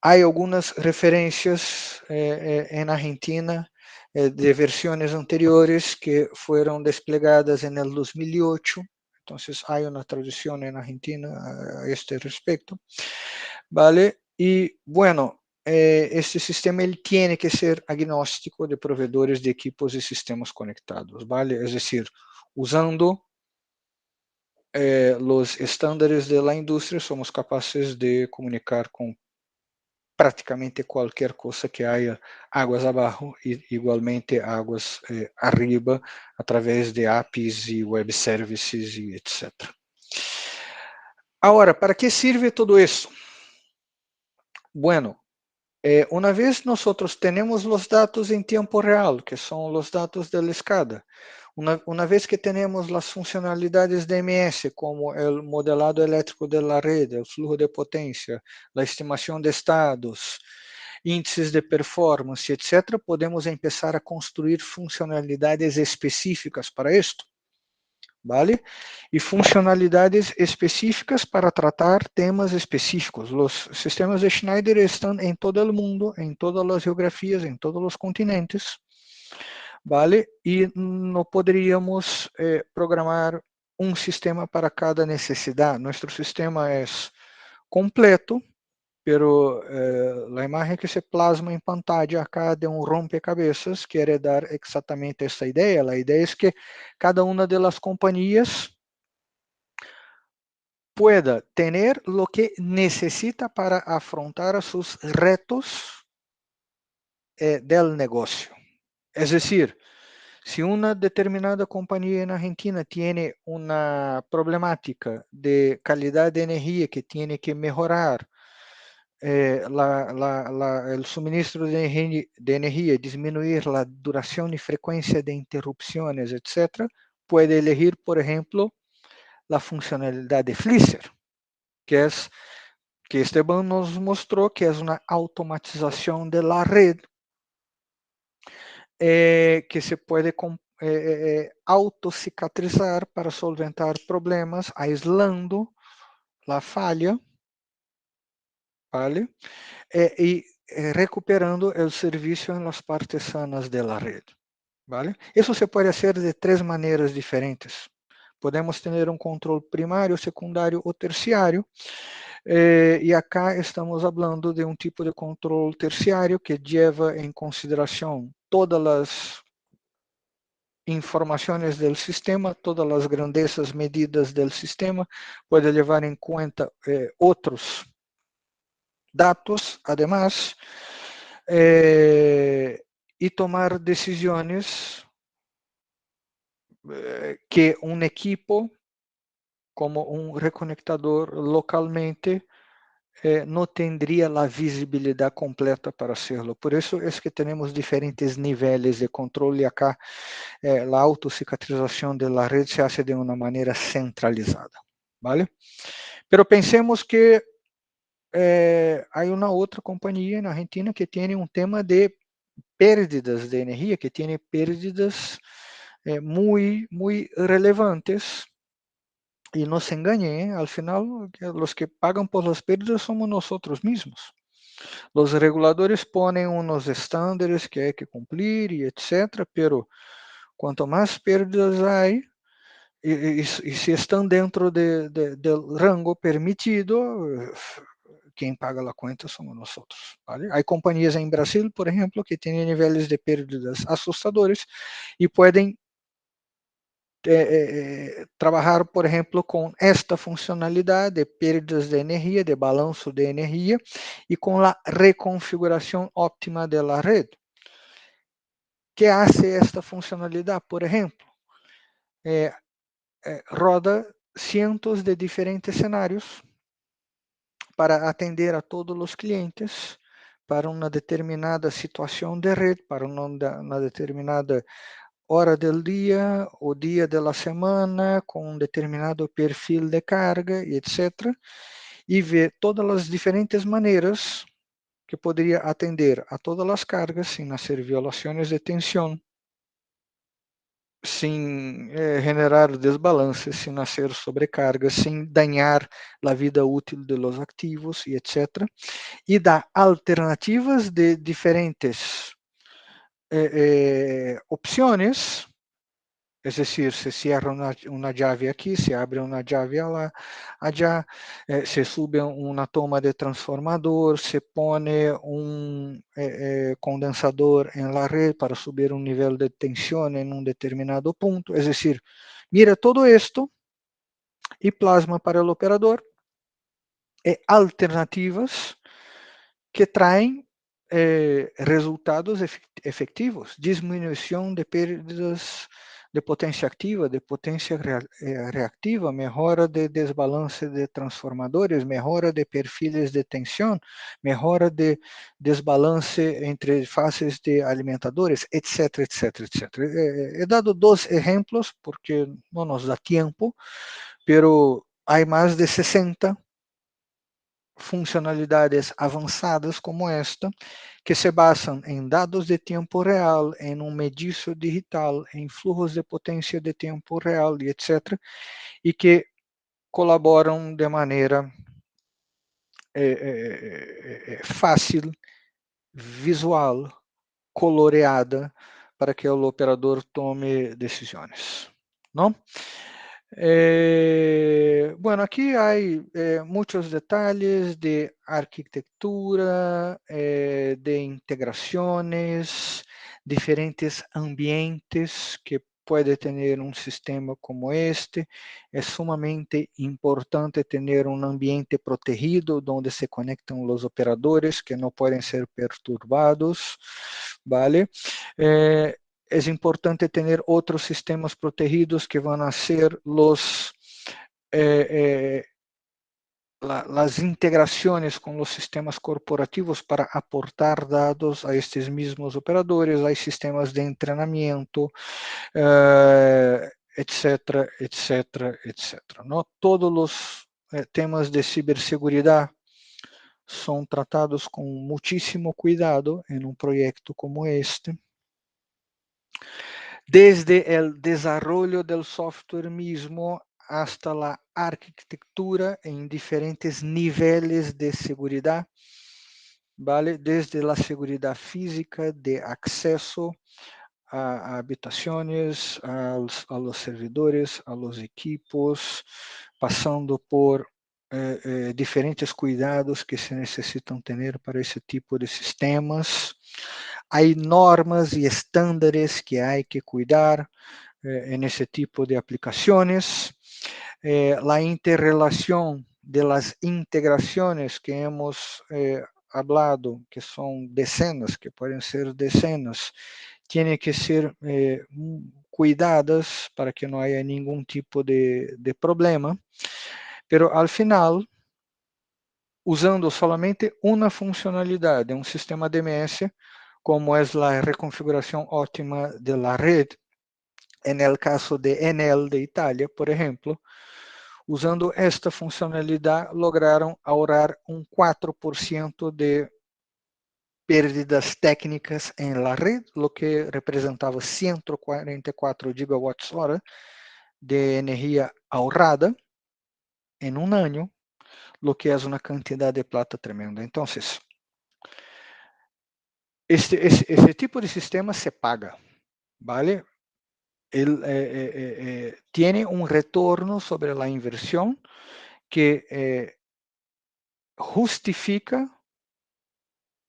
Hay algunas referencias en Argentina de versiones anteriores que fueron desplegadas en el 2008. Entonces hay una tradición en Argentina a este respecto, ¿vale? Y bueno, este sistema él tiene que ser agnóstico de proveedores de equipos y sistemas conectados, ¿vale? Es decir, usando los estándares de la industria, somos capaces de comunicar con praticamente qualquer coisa que haja águas abaixo e igualmente águas arriba, através de APIs e web services e etc. Agora, para que serve tudo isso? Bueno, uma vez nós temos os dados em tempo real, que são os dados da escada, uma vez que temos as funcionalidades de MS, como o modelado elétrico da rede, o fluxo de potência, a estimação de estados, índices de performance, etc., podemos começar a construir funcionalidades específicas para isto, ¿vale? E funcionalidades específicas para tratar temas específicos. Os sistemas de Schneider estão em todo o mundo, em todas as geografias, em todos os continentes, ¿vale? E não poderíamos programar um sistema para cada necessidade. Nosso sistema é completo, pero a imagem que se plasma em pantalla acá de um rompecabezas quer dar exatamente essa ideia. A ideia é que cada uma das companhias pueda ter o que necessita para afrontar seus retos del negócio. É decir, se uma determinada companhia na Argentina tem uma problemática de qualidade de energia que tem que melhorar, o suministro de energia, disminuir a duração e frequência de interrupções, etc., pode elegir, por exemplo, a funcionalidade Flisser, que Esteban nos mostrou que é uma automatização da rede, que se pode autocicatrizar para solventar problemas, aislando a falha, ¿vale? E recuperando o serviço em las partes sanas da rede, ¿vale? Isso se pode fazer de 3 maneiras diferentes. Podemos ter um controle primário, secundário ou terciário. E acá estamos falando de um tipo de controle terciário que leva em consideração todas as informações do sistema, todas as grandezas medidas do sistema, pode levar em conta outros dados, además, e tomar decisões que um equipo, como um reconectador localmente, não teria a visibilidade completa para hacerlo. Por isso é que temos diferentes níveis de controle. Acá, a autocicatrização da rede se hace de uma maneira centralizada, ¿vale? Pero pensemos que há uma outra companhia na Argentina que tem um tema de pérdidas de energia, que tem pérdidas muito relevantes. E não se enganem, al final, os que pagam por las pérdidas somos nós mesmos. Os reguladores põem uns estándares que hay que cumplir e etc., pero quanto mais pérdidas há, e se estão dentro do rango permitido, quem paga a conta somos nós. ¿Vale? Há companhias em Brasil, por exemplo, que têm níveis de pérdidas assustadores e podem trabalhar, por exemplo, com esta funcionalidade de perdas de energia, de balanço de energia, e com a reconfiguração óptima da rede. Que hace esta funcionalidade? Por exemplo, roda cientos de diferentes cenários para atender a todos os clientes, para uma determinada situação de rede, para uma determinada hora do dia, o dia da semana, com um determinado perfil de carga, etc. E ver todas as diferentes maneiras que poderia atender a todas as cargas, sem hacer violações de tensão, sem generar desbalances, sem hacer sobrecargas, sem dañar a vida útil de los ativos, e etc. E dar alternativas de diferentes opções. Es decir, se cierra una llave aquí, se abre una llave allá, se sube una toma de transformador, se pone un condensador en la red para subir un nivel de tensión en un determinado punto. Es decir, mira todo esto y plasma para el operador alternativas que traem resultados efetivos, diminuição de perdas de potência ativa, de potência reativa, melhora de desbalance de transformadores, melhora de perfis de tensão, melhora de desbalance entre fases de alimentadores, etc, etc, etc. He dado 2 exemplos porque não nos dá tempo, pero há mais de 60 funcionalidades avançadas como esta, que se basam em dados de tempo real, em um mediço digital, em fluxos de potência de tempo real e etc., e que colaboram de maneira fácil, visual, coloreada, para que o operador tome decisões. Não? Bueno, aqui há muitos detalhes de arquitetura, de integrações, diferentes ambientes que pode ter um sistema como este. É sumamente importante ter um ambiente protegido, onde se conectam os operadores que não podem ser perturbados, ¿vale? É importante ter outros sistemas protegidos que vão ser as integrações com os sistemas corporativos para aportar dados a estes mesmos operadores, a sistemas de treinamento, etc, etc, etc. Não? Todos os temas de ciberseguridade são tratados com muitíssimo cuidado em um projeto como este. Desde o desarrollo del software mismo hasta la arquitectura en diferentes niveles de seguridad, ¿vale? Desde la seguridad física de acceso a habitaciones, a los servidores, a los equipos, pasando por diferentes cuidados que se necessitam ter para esse tipo de sistemas. Há normas e estándares que há que cuidar nesse tipo de aplicações. A interrelação de las integrações que hemos hablado, que são decenas, que podem ser decenas, tem que ser cuidadas para que não haja nenhum tipo de problema. Pero al final, usando solamente uma funcionalidade, um sistema DMS, como é a reconfiguração ótima de la red, en el caso de Enel de Itália, por exemplo, usando esta funcionalidade, lograram ahorrar 4% de pérdidas técnicas em la red, lo que representava 144 gigawatts-hora de energia ahorrada em um ano, lo que é uma quantidade de plata tremenda. Então, esse tipo de sistema se paga, ¿vale? Ele tem um retorno sobre a inversão que justifica,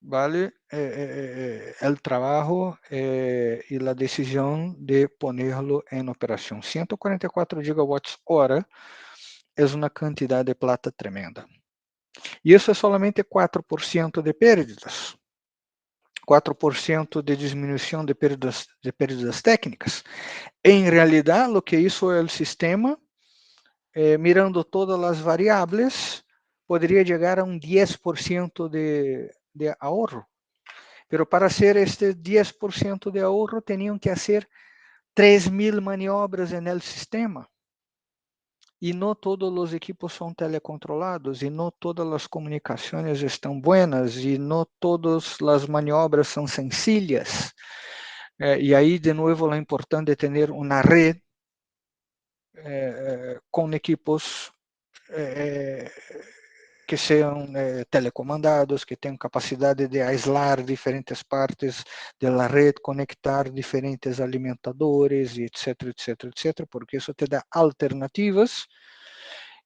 ¿vale? El trabajo y la decisión de ponerlo en operación. 144 gigawatts-hora es una cantidad de plata tremenda. E isso é solamente 4% de pérdidas. 4% de diminuição de perdas técnicas. Em realidade, o que isso é o sistema, mirando todas as variáveis, poderia chegar a 10% de ahorro. Pero para ser este 10% de ahorro, teriam que fazer 3.000 maniobras no sistema. E não todos os equipos são telecontrolados, e não todas as comunicações estão buenas, e não todas as maniobras são sencillas. E aí, de novo, é importante ter uma rede com equipos que sejam telecomandados, que tenham capacidade de aislar diferentes partes da rede, conectar diferentes alimentadores, etc, etc, etc, porque isso te dá alternativas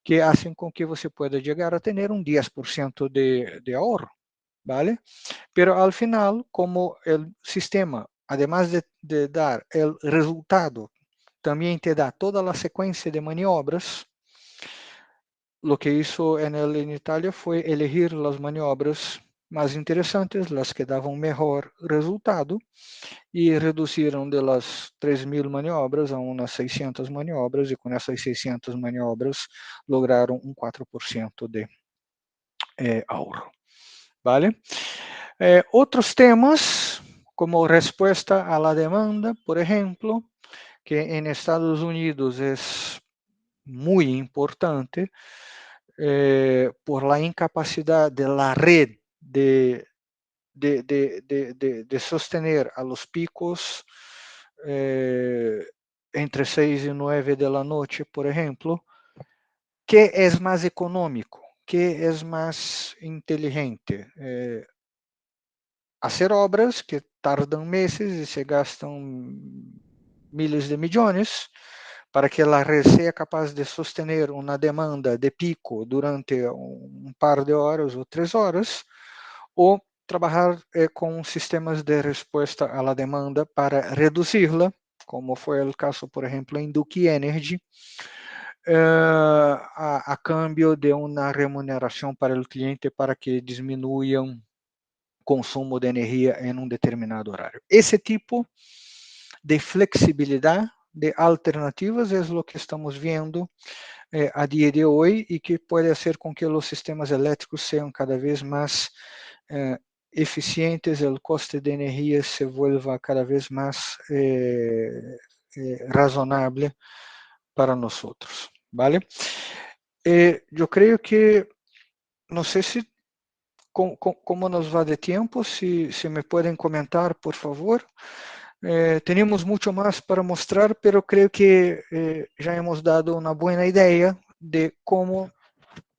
que fazem com que você pueda chegar a ter 10% de ahorro, ¿vale? Pero al final, como o sistema, además de dar o resultado, também te dá toda a sequência de maniobras, lo que hizo en Italia fue elegir las maniobras más interesantes, las que daban mejor resultado, y reduciram de las 3.000 maniobras a unas 600 maniobras, y con esas 600 maniobras lograram 4% de ahorro. ¿Vale? Otros temas, como respuesta a la demanda, por ejemplo, que en Estados Unidos es muy importante por la incapacidad de la red de sostener a los picos entre 6 y 9 de la noche, por ejemplo, ¿qué es más económico? ¿Qué es más inteligente? Hacer obras que tardan meses y se gastan miles de millones para que la red sea capaz de sostener una demanda de pico durante un par de horas o 3 horas, o trabalhar com sistemas de resposta à la demanda para reduzi-la, como foi o caso, por exemplo, em Duke Energy, a cambio de uma remuneração para o cliente para que diminuam consumo de energia em um determinado horário. Esse tipo de flexibilidade, de alternativas, é o que estamos vendo a dia de hoje e que pode fazer com que os sistemas elétricos sejam cada vez mais eficientes, o custo de energia se vuelva cada vez mais razonável para nós, ¿vale? Eu creio que, não sei se como nos va de tiempo, si me pueden comentar, por favor. Tenemos mucho más para mostrar, pero creo que ya hemos dado una buena idea de cómo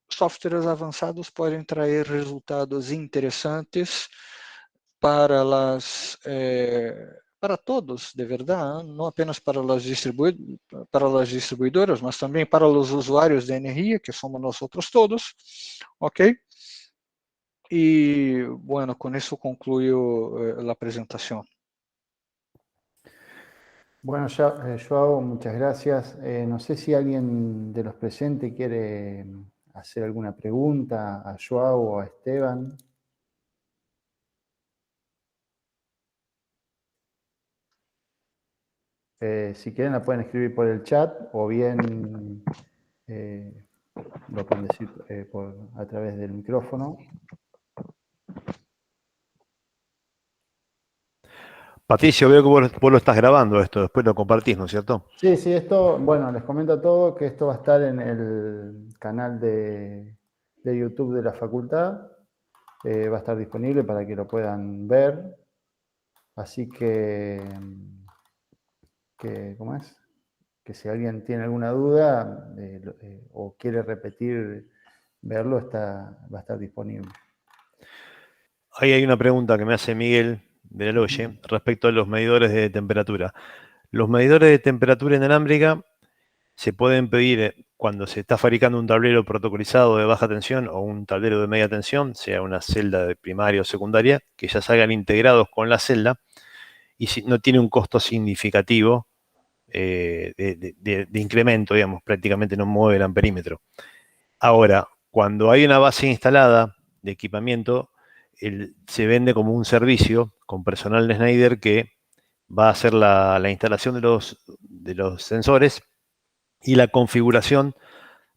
softwares avançados podem trazer resultados interessantes para para todos, de verdade, não apenas para as distribuidoras, mas também para os usuários de energia, que somos nós outros todos, ok? Y bueno, con eso concluyo la presentación. Bueno, Joao, muchas gracias. No sé si alguien de los presentes quiere hacer alguna pregunta a Joao o a Esteban. Si quieren la pueden escribir por el chat o bien lo pueden decir a través del micrófono. Patricio, veo que vos lo estás grabando esto, después lo compartís, ¿no es cierto? Sí, esto, bueno, les comento a todos que esto va a estar en el canal de YouTube de la facultad. Va a estar disponible para que lo puedan ver. Así ¿cómo es? Que si alguien tiene alguna duda o quiere repetir, verlo, va a estar disponible. Ahí hay una pregunta que me hace Miguel de la Loye respecto a los medidores de temperatura. Los medidores de temperatura inalámbrica se pueden pedir cuando se está fabricando un tablero protocolizado de baja tensión o un tablero de media tensión, sea una celda de primaria o secundaria, que ya salgan integrados con la celda y si no tiene un costo significativo de incremento, digamos, prácticamente no mueve el amperímetro. Ahora, cuando hay una base instalada de equipamiento, se vende como un servicio con personal de Schneider que va a hacer la instalación de los sensores y la configuración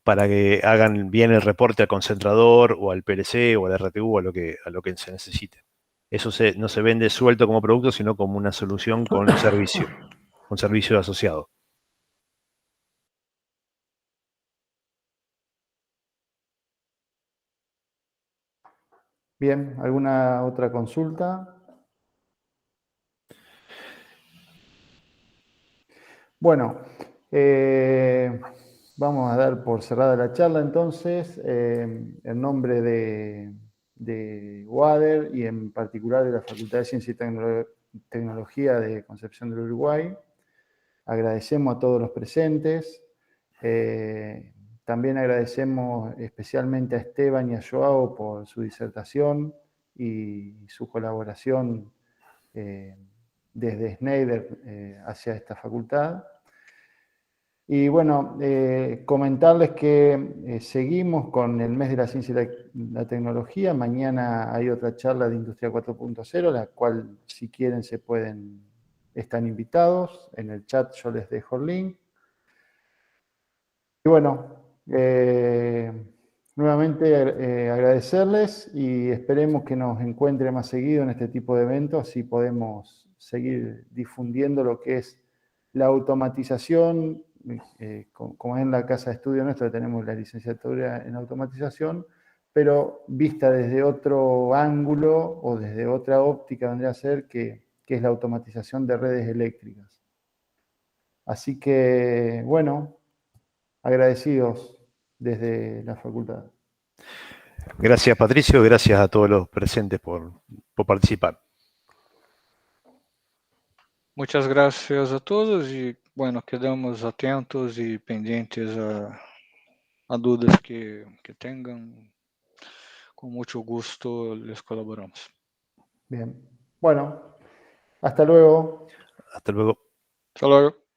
para que hagan bien el reporte al concentrador o al PLC o al RTU, a lo que se necesite. Eso no se vende suelto como producto, sino como una solución con servicio asociado. Bien, ¿alguna otra consulta? Bueno, vamos a dar por cerrada la charla entonces. En nombre de UADER y en particular de la Facultad de Ciencia y Tecnología de Concepción del Uruguay, agradecemos a todos los presentes. También agradecemos especialmente a Esteban y a Joao por su disertación y su colaboración desde Schneider hacia esta facultad. Y bueno, comentarles que seguimos con el mes de la ciencia y la tecnología. Mañana hay otra charla de Industria 4.0, la cual si quieren están invitados. En el chat yo les dejo el link. Y bueno, nuevamente agradecerles y esperemos que nos encuentre más seguido en este tipo de eventos, así podemos seguir difundiendo lo que es la automatización, como es en la casa de estudio nuestra, tenemos la licenciatura en automatización, pero vista desde otro ángulo o desde otra óptica vendría a ser que es la automatización de redes eléctricas. Así que, bueno, agradecidos desde la facultad. Gracias, Patricio. Gracias a todos los presentes por participar. Muchas gracias a todos y bueno, quedamos atentos y pendientes a dudas que tengan. Con mucho gusto les colaboramos. Bien. Bueno, hasta luego. Hasta luego. Hasta luego.